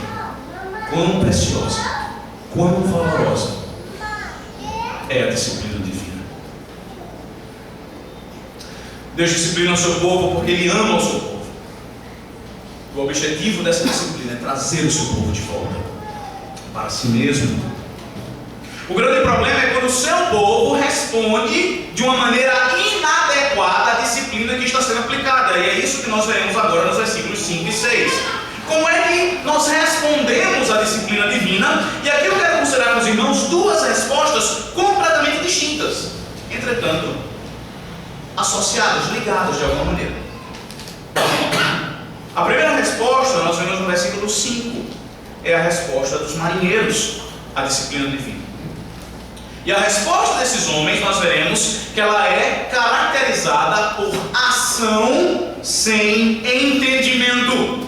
[SPEAKER 1] quão preciosa, quão valorosa é a disciplina divina. Deus disciplina o seu povo porque Ele ama o seu povo. O objetivo dessa disciplina é trazer o seu povo de volta para si mesmo. O grande problema é quando o seu povo responde de uma maneira inadequada à disciplina que está sendo aplicada. E é isso que nós veremos agora nos versículos 5 e 6. Como é que nós respondemos à disciplina divina? E aqui eu quero considerar com os irmãos duas respostas completamente distintas, entretanto associadas, ligadas de alguma maneira. A primeira resposta nós vemos no versículo 5. É a resposta dos marinheiros à disciplina divina. E a resposta desses homens, nós veremos que ela é caracterizada por ação sem entendimento.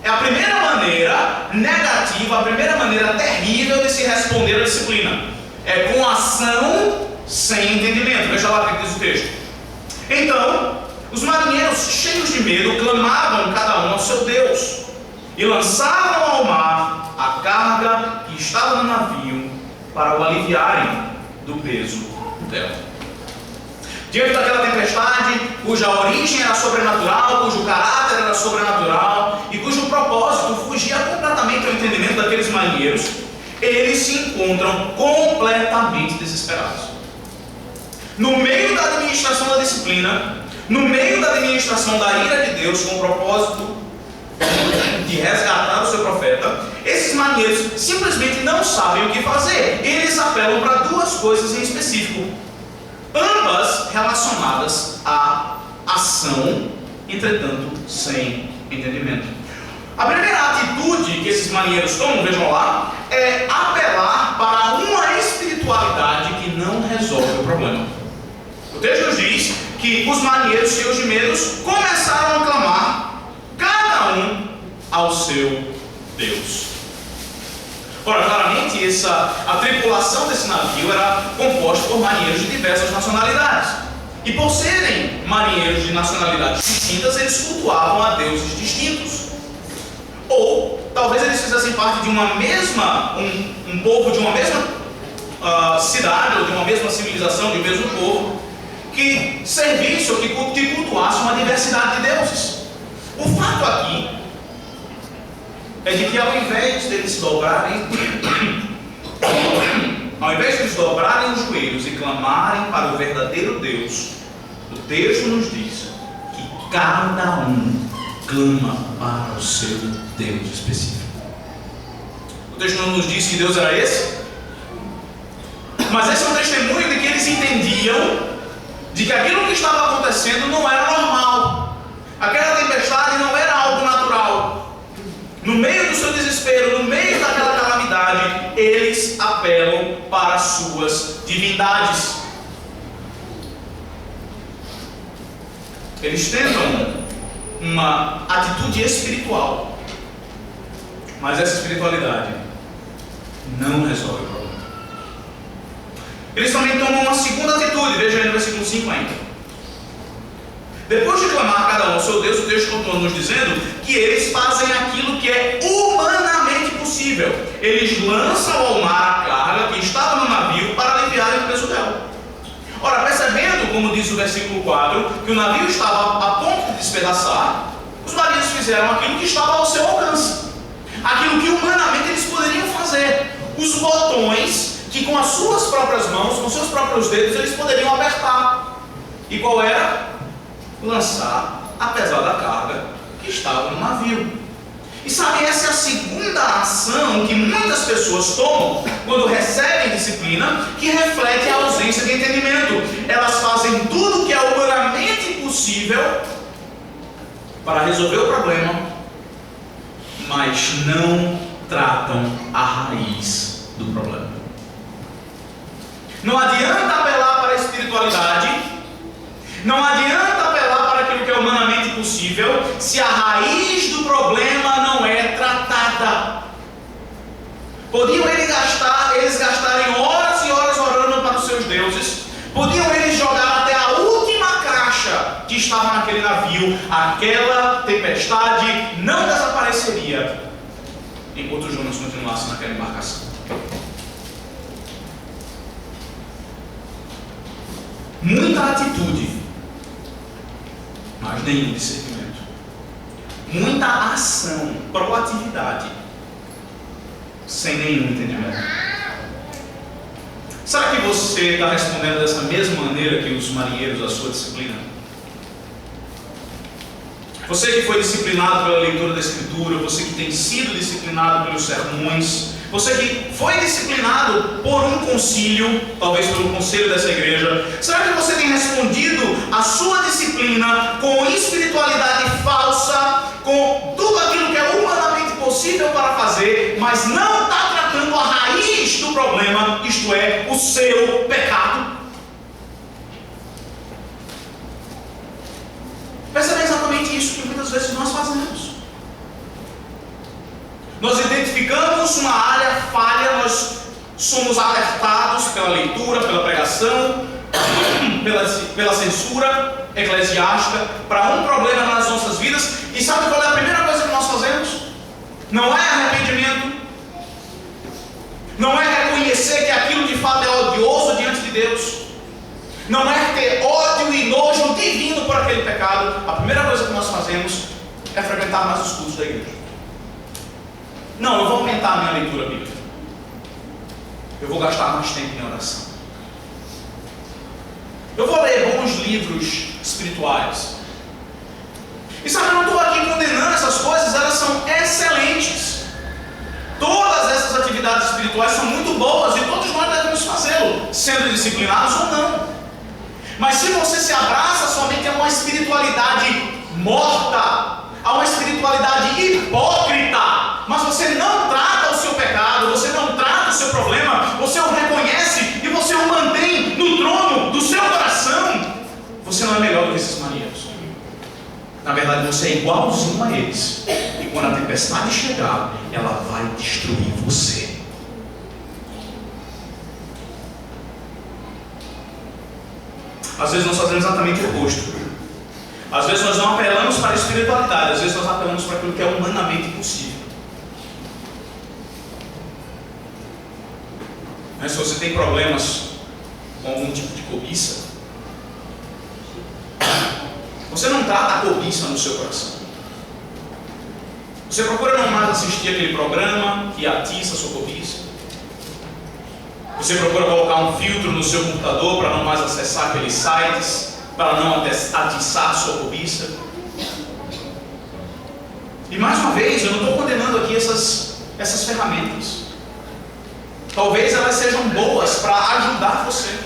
[SPEAKER 1] É a primeira maneira negativa, a primeira maneira terrível de se responder à disciplina. É com ação sem entendimento. Veja lá o que diz o texto. Então, os marinheiros, cheios de medo, clamavam cada um ao seu Deus e lançavam ao mar a carga que estava no navio, para o aliviarem do peso dela. Diante daquela tempestade, cuja origem era sobrenatural, cujo caráter era sobrenatural e cujo propósito fugia completamente ao entendimento daqueles marinheiros, eles se encontram completamente desesperados. No meio da administração da disciplina, no meio da administração da ira de Deus, com o propósito de resgatar o seu profeta, esses marinheiros simplesmente não sabem o que fazer. Eles apelam para duas coisas em específico, ambas relacionadas à ação, entretanto sem entendimento. A primeira atitude que esses marinheiros tomam, vejam lá, é apelar para uma espiritualidade que não resolve o problema. O texto nos diz que os marinheiros cheios de medos começaram a clamar, cada um ao seu Deus. Ora, claramente a tripulação desse navio era composta por marinheiros de diversas nacionalidades. E por serem marinheiros de nacionalidades distintas, eles cultuavam a deuses distintos. Ou talvez eles fizessem parte de uma mesma, um povo de uma mesma cidade, ou de uma mesma civilização, de um mesmo povo, que servisse ou que cultuasse uma diversidade de deuses. O fato aqui é de que ao invés deles dobrarem os joelhos e clamarem para o verdadeiro Deus, o texto nos diz que cada um clama para o seu Deus específico. O texto não nos diz que Deus era esse, mas esse é um testemunho de que eles entendiam de que aquilo que estava acontecendo não era normal. Aquela tempestade não era algo natural. No meio do seu desespero, no meio daquela calamidade, eles apelam para suas divindades. Eles tentam uma atitude espiritual, mas essa espiritualidade não resolve o problema. Eles também tomam uma segunda atitude, veja aí no versículo 5 ainda. Depois de clamar cada um ao seu Deus, o texto continua nos dizendo que eles fazem aquilo que é humanamente possível. Eles lançam ao mar a carga que estava no navio para aliviar o peso dela. Ora, percebendo, como diz o versículo 4, que o navio estava a ponto de despedaçar, os marinheiros fizeram aquilo que estava ao seu alcance, aquilo que humanamente eles poderiam fazer, os botões que com as suas próprias mãos, com seus próprios dedos, eles poderiam apertar. E qual era? Lançar a pesada carga que estava no navio. E sabe, essa é a segunda ação que muitas pessoas tomam quando recebem disciplina, que reflete a ausência de entendimento. Elas fazem tudo o que é humanamente possível para resolver o problema, mas não tratam a raiz do problema. Não adianta apelar para a espiritualidade, não adianta apelar para aquilo que é humanamente possível, se a raiz do problema não é tratada. Podiam eles gastarem horas e horas orando para os seus deuses, podiam eles jogar até a última caixa que estava naquele navio, aquela tempestade não desapareceria enquanto Jonas continuasse naquela embarcação. Muita atitude, mas nenhum discernimento. Muita ação, proatividade, sem nenhum entendimento. Será que você está respondendo dessa mesma maneira que os marinheiros à sua disciplina? Você que foi disciplinado pela leitura da Escritura, você que tem sido disciplinado pelos sermões, você que foi disciplinado por um concílio, talvez pelo conselho dessa igreja, será que você tem respondido a sua disciplina com espiritualidade falsa, com tudo aquilo que é humanamente possível para fazer, mas não está tratando a raiz do problema, isto é, o seu pecado? Percebe exatamente isso que muitas vezes nós fazemos. Nós identificamos uma área falha, nós somos alertados pela leitura, pela pregação, pela censura eclesiástica para um problema nas nossas vidas, e sabe qual é a primeira coisa que nós fazemos? Não é arrependimento, não é reconhecer que aquilo de fato é odioso diante de Deus, não é ter ódio e nojo divino por aquele pecado. A primeira coisa que nós fazemos é frequentar mais os cultos da igreja. Não, eu vou aumentar a minha leitura bíblica, eu vou gastar mais tempo em oração, eu vou ler bons livros espirituais, E sabe, eu não estou aqui condenando essas coisas, elas são excelentes. Todas essas atividades espirituais são muito boas e todos nós devemos fazê-lo, sendo disciplinados ou não. Mas se você se abraça somente a uma espiritualidade morta, a uma espiritualidade hipócrita, mas você não trata o seu pecado, você não trata o seu problema, você o reconhece e você o mantém no trono do seu coração, você não é melhor do que esses maníacos. Na verdade, você é igualzinho a eles. E quando a tempestade chegar, ela vai destruir você. Às vezes nós fazemos exatamente o oposto. Às vezes nós não apelamos para a espiritualidade, às vezes nós apelamos para aquilo que é humanamente possível. Mas se você tem problemas com algum tipo de cobiça, você não trata a cobiça no seu coração. Você procura não mais assistir aquele programa que atiça a sua cobiça. Você procura colocar um filtro no seu computador para não mais acessar aqueles sites, para não atiçar a sua cobiça. E mais uma vez, eu não estou condenando aqui essas ferramentas. Talvez elas sejam boas para ajudar você.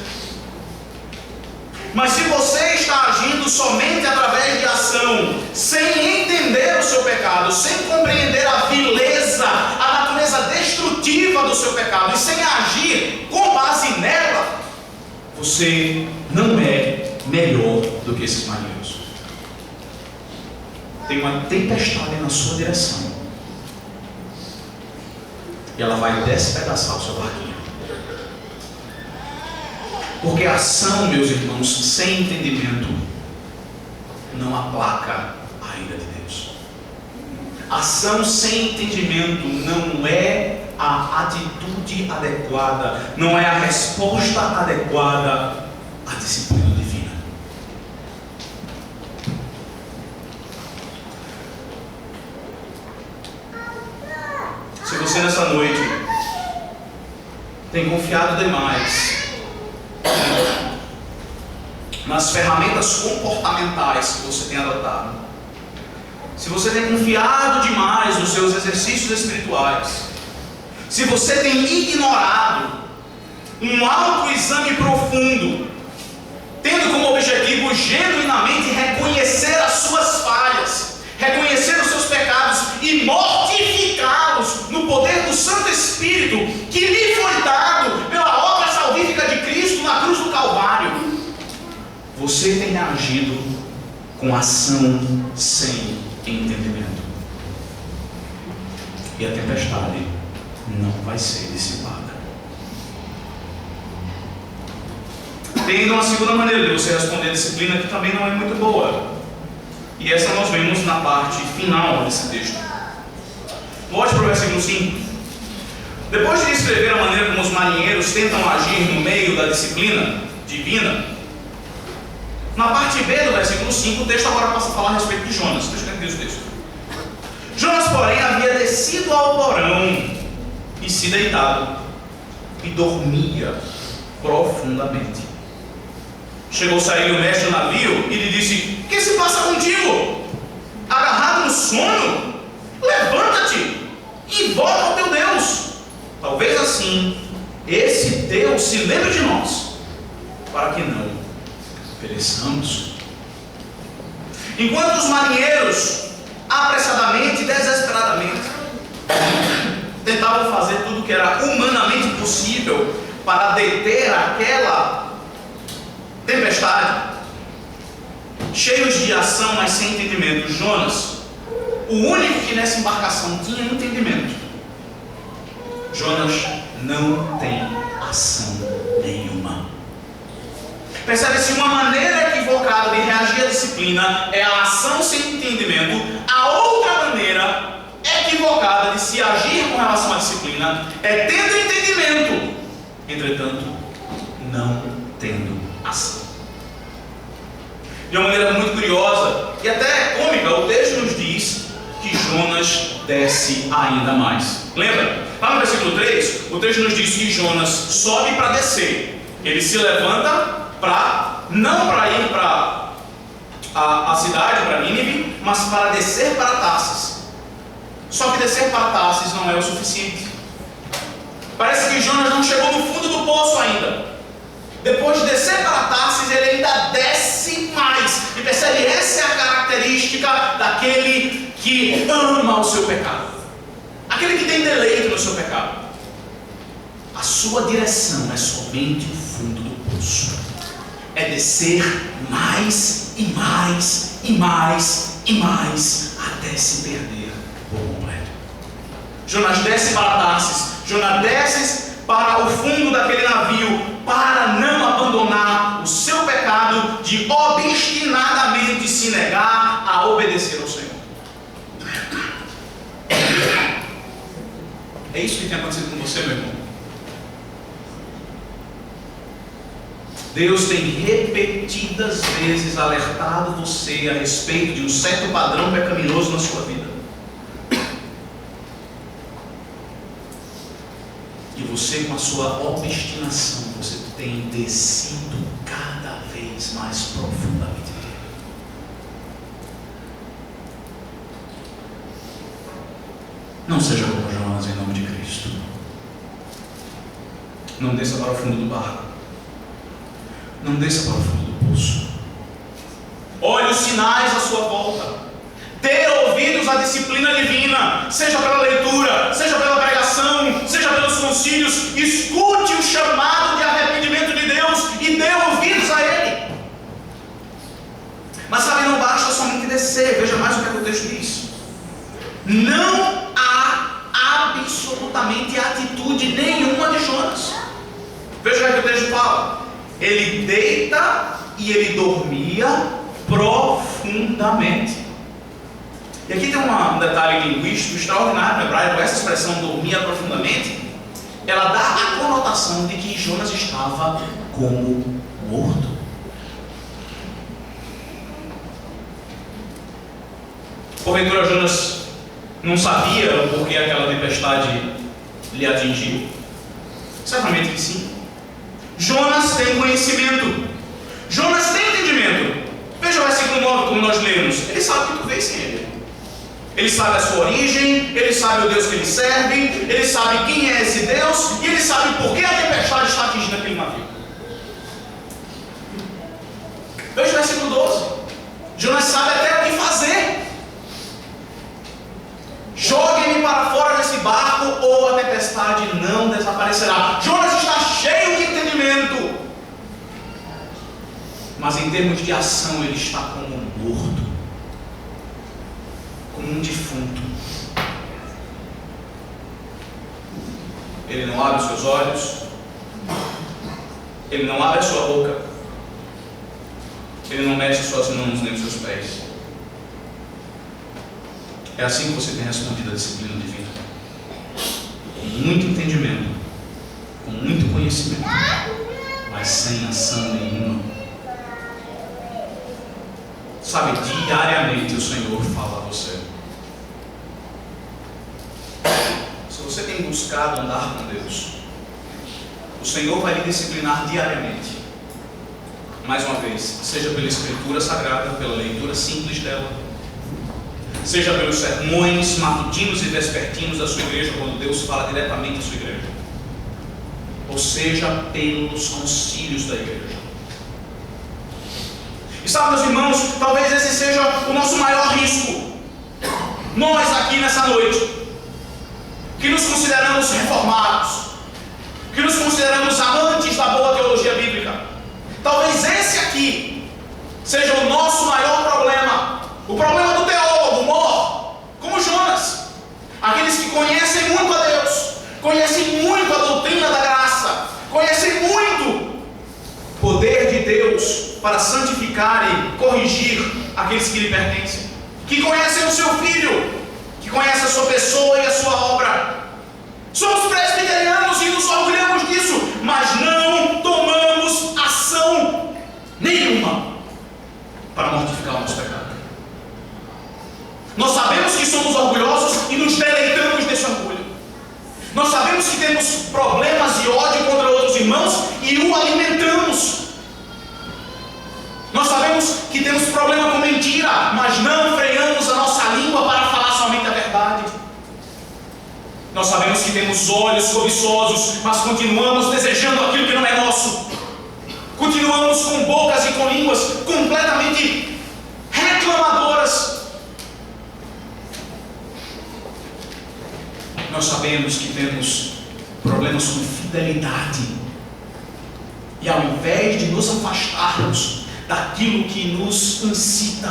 [SPEAKER 1] Mas se você está agindo somente através de ação, sem entender o seu pecado, sem compreender a vileza, a natureza destrutiva do seu pecado, e sem agir com base nela, você não é melhor do que esses maníacos. Tem uma tempestade na sua direção, e ela vai despedaçar o seu barquinho. Porque a ação, meus irmãos, sem entendimento, não aplaca a ira de Deus. Ação sem entendimento não é a atitude adequada, não é a resposta adequada à disciplina divina. Se você nessa noite tem confiado demais nas ferramentas comportamentais que você tem adotado, se você tem confiado demais nos seus exercícios espirituais, se você tem ignorado um autoexame profundo, tendo como objetivo genuinamente reconhecer as suas falhas, reconhecer os seus pecados e mortificá-los no poder do Santo Espírito que lhe foi dado pela obra salvífica de Cristo na cruz do Calvário, você tem agido com ação sem entendimento. E a tempestade não vai ser dissipada. Tem uma segunda maneira de você responder a disciplina que também não é muito boa. E essa nós vemos na parte final desse texto. Volte para o versículo 5. Depois de descrever a maneira como os marinheiros tentam agir no meio da disciplina divina, na parte B do versículo 5, o texto agora passa a falar a respeito de Jonas. Deixa eu entender o texto. Jonas, porém, havia descido ao porão e se deitado, e dormia profundamente. Chegou-se a ele o mestre do navio e lhe disse: que se passa contigo? Agarrado no sono? Levanta-te e volta ao teu Deus. Talvez assim esse Deus se lembre de nós, para que não pereçamos. Enquanto os marinheiros, apressadamente e desesperadamente, tentavam fazer tudo o que era humanamente possível para deter aquela tempestade, cheios de ação, mas sem entendimento, Jonas, o único que nessa embarcação tinha entendimento, Jonas não tem ação nenhuma. Percebe-se, uma maneira equivocada de reagir à disciplina é a ação sem entendimento. A outra maneira equivocada de se agir com relação à disciplina é tendo entendimento, entretanto não tendo ação. De uma maneira muito curiosa e até cômica, o texto nos diz que Jonas desce ainda mais. Lembra? Lá no versículo 3, o texto nos diz que Jonas sobe para descer. Ele se levanta não para ir para a cidade, para Nínive, mas para descer para Tarsis. Só que descer para Tarsis não é o suficiente. Parece que Jonas não chegou no fundo do poço ainda. Depois de descer para Tarsis, ele ainda desce mais. E percebe, essa é a característica daquele que ama o seu pecado. Aquele que tem deleite no seu pecado. A sua direção é somente o fundo do poço. É descer mais e mais e mais e mais até se perder por completo. Jonas desce para Tarsis. Jonas desce para o fundo daquele navio para não abandonar o seu pecado de obstinadamente se negar a obedecer ao Senhor. É isso que tem acontecido com você, meu irmão. Deus tem repetidas vezes alertado você a respeito de um certo padrão pecaminoso na sua vida. E você, com a sua obstinação, você tem descido cada vez mais profundamente. Não seja como Jonas, em nome de Cristo. Não desça para o fundo do barco. Não desça para o fundo do poço. Olhe os sinais à sua volta. Dê ouvidos à disciplina divina, seja pela leitura, seja pela pregação, seja pelos concílios. Escute o chamado de arrependimento de Deus e dê ouvidos a Ele. Mas sabe, não basta somente descer. Veja mais o que o texto diz. Não há absolutamente atitude nenhuma de Jonas. Veja o que o texto fala. Ele deita e ele dormia profundamente. E aqui tem um detalhe linguístico extraordinário no hebraico. Essa expressão dormia profundamente, ela dá a conotação de que Jonas estava como morto. Porventura Jonas não sabia o porquê aquela tempestade lhe atingiu? Certamente que sim. Jonas tem conhecimento. Jonas tem entendimento. Veja o versículo 9, como nós lemos. Ele sabe que tu veio sem ele. Ele sabe a sua origem, ele sabe o Deus que ele serve, ele sabe quem é esse Deus, e ele sabe por que a tempestade está atingindo aquele navio. Veja o versículo 12. Jonas sabe até o que fazer. Jogue-me para fora desse barco, ou a tempestade não desaparecerá. Jonas está cheio de entendimento, mas em termos de ação ele está como morto, como um defunto. Ele não abre os seus olhos, ele não abre a sua boca, ele não mexe suas mãos nem os seus pés. É assim que você tem respondido à disciplina divina, com muito entendimento, com muito conhecimento, mas sem ação nenhuma. Sabe, diariamente o Senhor fala a você. Se você tem buscado andar com Deus, o Senhor vai lhe disciplinar diariamente. Mais uma vez, seja pela Escritura Sagrada, pela leitura simples dela, seja pelos sermões matutinos e vespertinos da sua igreja, quando Deus fala diretamente à sua igreja, ou seja pelos concílios da igreja. E sabe, meus irmãos, talvez esse seja o nosso maior risco. Nós aqui nessa noite, que nos consideramos reformados, que nos consideramos amantes da boa teologia bíblica, talvez esse aqui seja o nosso maior problema. O problema do teólogo mor, como Jonas. Aqueles que conhecem muito a Deus, conhecem muito a doutrina da graça, conhecem muito o poder de Deus para santificar e corrigir aqueles que lhe pertencem, que conhecem o seu Filho, que conhecem a sua pessoa e a sua obra. Somos presbiterianos e nos orgulhamos disso, mas não tomamos ação nenhuma para mortificar o nosso pecado. Nós sabemos que somos orgulhosos e nos deleitamos desse orgulho. Nós sabemos que temos problemas e ódio contra outros irmãos e o alimentamos. Nós sabemos que
[SPEAKER 2] temos problema com mentira, mas não freamos a nossa língua para falar somente a verdade. Nós sabemos que temos olhos cobiçosos, mas continuamos desejando aquilo que não é nosso. Continuamos com bocas e com línguas completamente reclamadoras. Nós sabemos que temos problemas com fidelidade. E ao invés de nos afastarmos daquilo que nos incita,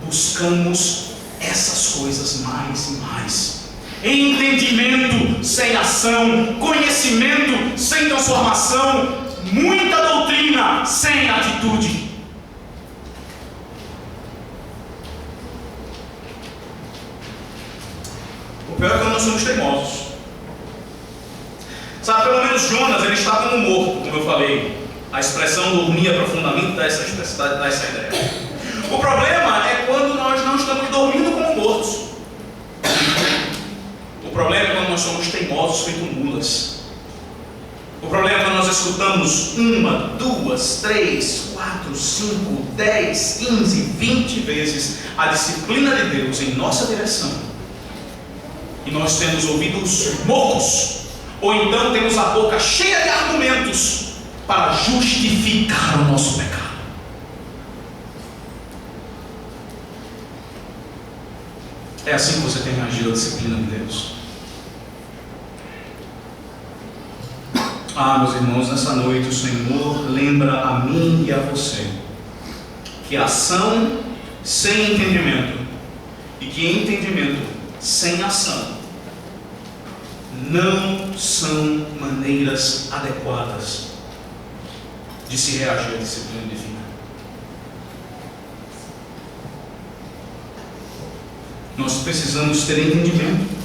[SPEAKER 2] buscamos essas coisas mais e mais. Entendimento sem ação, conhecimento sem transformação, muita doutrina sem atitude. O pior é que nós somos teimosos. Sabe, pelo menos Jonas, ele está como morto, como eu falei. A expressão dormia profundamente dá essa ideia. O problema é quando nós não estamos dormindo como mortos. O problema é quando nós somos teimosos feito mulas. O problema é quando nós escutamos 1, 2, 3, 4, 5, 10, 15, 20 vezes a disciplina de Deus em nossa direção e nós temos ouvidos mocos, ou então temos a boca cheia de argumentos para justificar o nosso pecado. É assim que você tem reagido à disciplina de Deus. Meus irmãos, nessa noite o Senhor lembra a mim e a você que ação sem entendimento e que entendimento sem ação não são maneiras adequadas de se reagir à disciplina divina. Nós precisamos ter entendimento.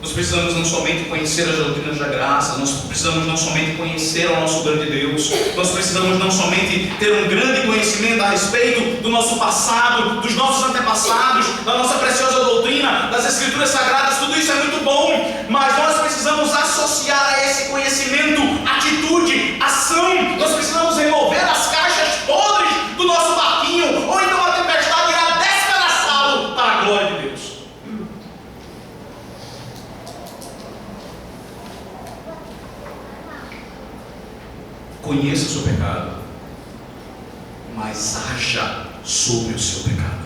[SPEAKER 2] Nós precisamos não somente conhecer as doutrinas da graça, nós precisamos não somente conhecer o nosso grande Deus, nós precisamos não somente ter um grande conhecimento a respeito do nosso passado, dos nossos antepassados, da nossa preciosa doutrina, das Escrituras Sagradas. Tudo isso é muito bom, mas nós precisamos associar a esse conhecimento atitude, ação. Nós precisamos remover as caixas podres do nosso barquinho, ou então a tempestade irá despedaçá-lo para a glória de Deus. Conheça o seu pecado, mas haja sobre o seu pecado.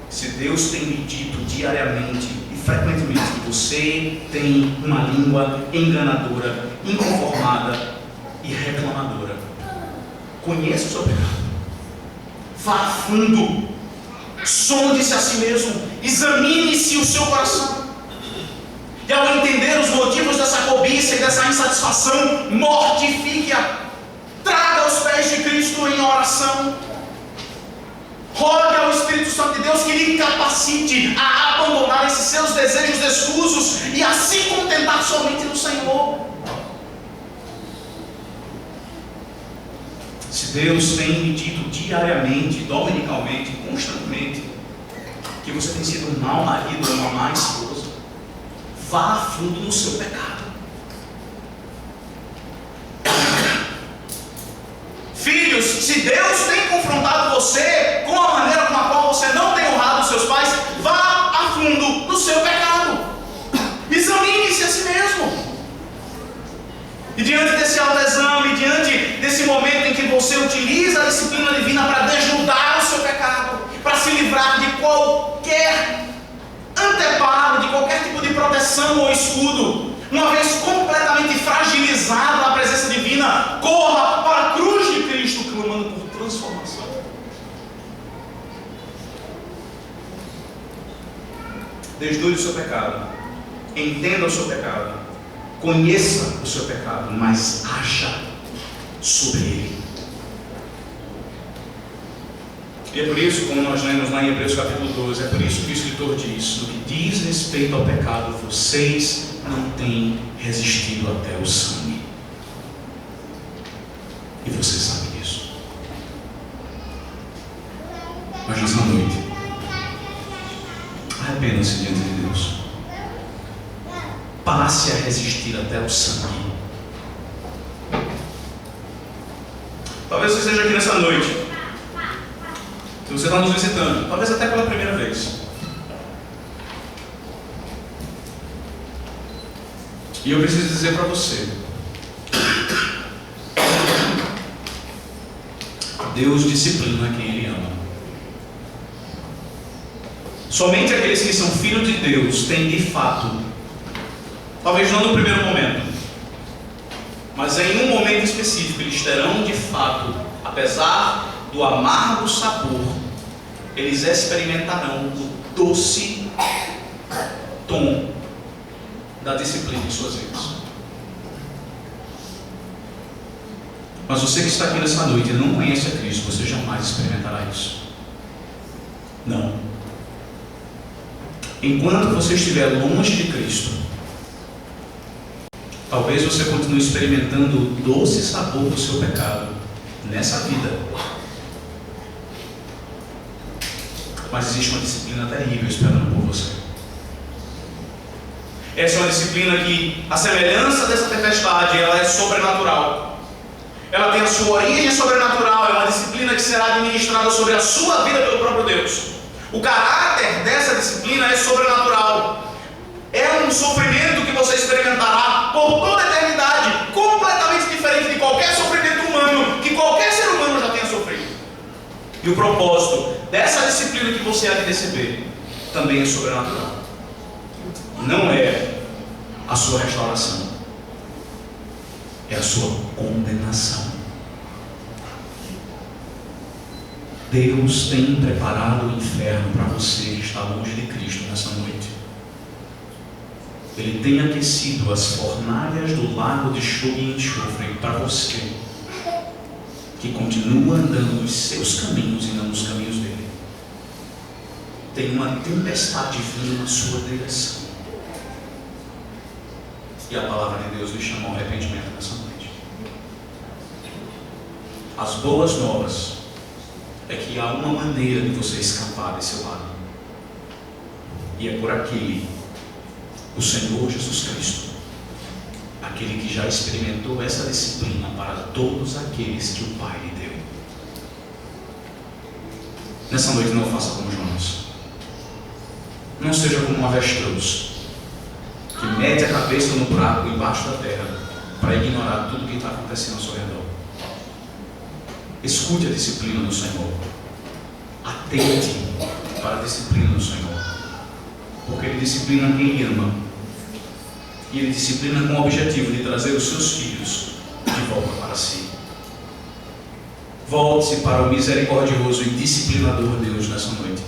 [SPEAKER 2] Se Deus tem lhe dito diariamente e frequentemente que você tem uma língua enganadora, inconformada e reclamadora, conheça o seu pecado. Vá a fundo, sonde-se a si mesmo, examine-se o seu coração. E ao entender os motivos dessa cobiça e dessa insatisfação, mortifique-a. Traga aos pés de Cristo em oração. Rogue ao Espírito Santo de Deus que lhe capacite a abandonar esses seus desejos escusos e a se contentar somente no Senhor. Se Deus tem lhe dito diariamente, dominicalmente, constantemente, que você tem sido um mau marido ou uma má esposa, vá a fundo no seu pecado. Filhos, se Deus tem confrontado você com a maneira com a qual você não tem honrado os seus pais, vá a fundo no seu pecado. Examine-se a si mesmo. E diante desse autoexame, diante desse momento em que você utiliza a disciplina divina para desnudar o seu pecado, para se livrar de qualquer anteparo, de qualquer tipo de proteção ou escudo, uma vez completamente fragilizado na presença divina, corra para a cruz de Cristo, clamando por transformação. Desnude o seu pecado, entenda o seu pecado, conheça o seu pecado, mas haja sobre ele. E é por isso, como nós lemos lá em Hebreus capítulo 12, é por isso que o escritor diz: no que diz respeito ao pecado, vocês não têm resistido até o sangue. E você sabe disso. Mas nessa noite, arrependa-se diante de Deus. Passe a resistir até o sangue.
[SPEAKER 1] Talvez você esteja aqui nessa noite. Se você está nos visitando, talvez até pela primeira vez. E eu preciso dizer para você: Deus disciplina quem Ele ama. Somente aqueles que são filhos de Deus têm de fato, talvez não no primeiro momento, mas em um momento específico, eles terão de fato, apesar do amargo sabor, eles experimentarão o doce tom da disciplina em suas vidas. Mas você que está aqui nessa noite e não conhece a Cristo, você jamais experimentará isso. Não. Enquanto você estiver longe de Cristo, talvez você continue experimentando o doce sabor do seu pecado nessa vida. Mas existe uma disciplina terrível esperando por você. Essa é uma disciplina que, a semelhança dessa tempestade, ela é sobrenatural. Ela tem a sua origem sobrenatural. É uma disciplina que será administrada sobre a sua vida pelo próprio Deus. O caráter dessa disciplina é sobrenatural. É um sofrimento que você experimentará por toda a eternidade, completamente diferente de qualquer sofrimento humano que qualquer ser humano já tenha sofrido. E o propósito dessa disciplina que você há de receber também é sobrenatural. Não é a sua restauração, é a sua condenação. Deus tem preparado o inferno para você que está longe de Cristo nessa noite. Ele tem aquecido as fornalhas do lago de fogo e enxofre para você que continua andando nos seus caminhos e não nos caminhos dele. Tem uma tempestade vindo na sua direção. E a palavra de Deus lhe chama ao arrependimento nessa noite. As boas novas é que há uma maneira de você escapar desse lado. E é por aquele, o Senhor Jesus Cristo, aquele que já experimentou essa disciplina para todos aqueles que o Pai lhe deu. Nessa noite não faça como Jonas. Não seja como um avestruz que mete a cabeça no buraco embaixo da terra para ignorar tudo que está acontecendo ao seu redor. Escute a disciplina do Senhor. Atente para a disciplina do Senhor. Porque Ele disciplina quem Ele ama. E Ele disciplina com o objetivo de trazer os seus filhos de volta para si. Volte-se para o misericordioso e disciplinador Deus nessa noite,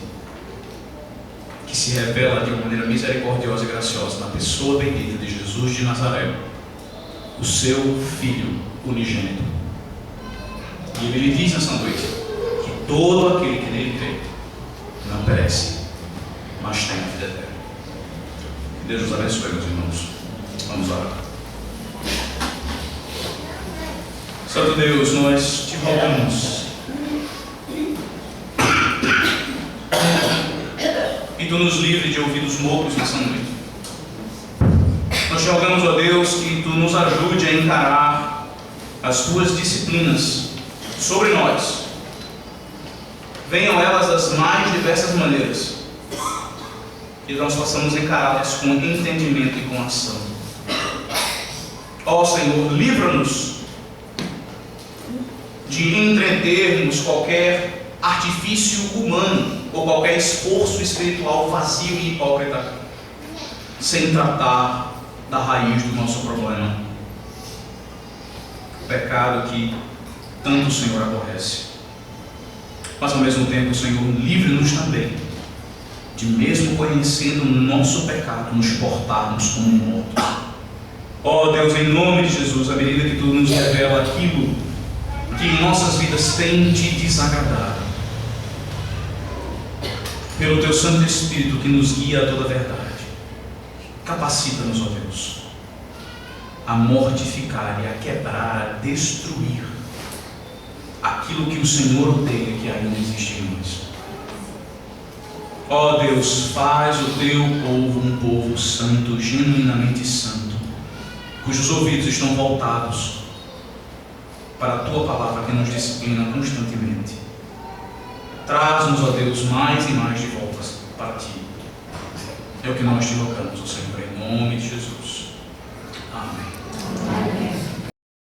[SPEAKER 1] que se revela de uma maneira misericordiosa e graciosa na pessoa bendita de Jesus de Nazaré, o seu Filho unigênito. E Ele lhe diz nessa noite que todo aquele que nele crê não perece, mas tem a vida eterna. Deus nos abençoe, meus irmãos. Vamos orar. Santo Deus, nós te rogamos e Tu nos livre de ouvidos moucos nessa noite. Nós te rogamos, ó Deus, que Tu nos ajude a encarar as Tuas disciplinas sobre nós. Venham elas das mais diversas maneiras e nós possamos encará-las com entendimento e com ação. Ó Senhor, livra-nos de entretermos qualquer artifício humano ou qualquer esforço espiritual vazio e hipócrita, sem tratar da raiz do nosso problema, o pecado que tanto o Senhor aborrece. Mas ao mesmo tempo, Senhor, livre-nos também de, mesmo conhecendo o nosso pecado, nos portarmos como mortos. Ó Deus, em nome de Jesus, à medida que Tu nos revela aquilo que em nossas vidas tem Te desagradado, pelo Teu Santo Espírito que nos guia a toda a verdade, capacita-nos, ó Deus, a mortificar e a quebrar, a destruir aquilo que o Senhor odeia que ainda existe em nós. Ó Deus, faz o Teu povo um povo santo, genuinamente santo, cujos ouvidos estão voltados
[SPEAKER 2] para a Tua palavra que nos disciplina constantemente. Traz-nos, ó Deus, mais e mais de volta para Ti. É o que nós te rogamos, ó Senhor, em nome de Jesus.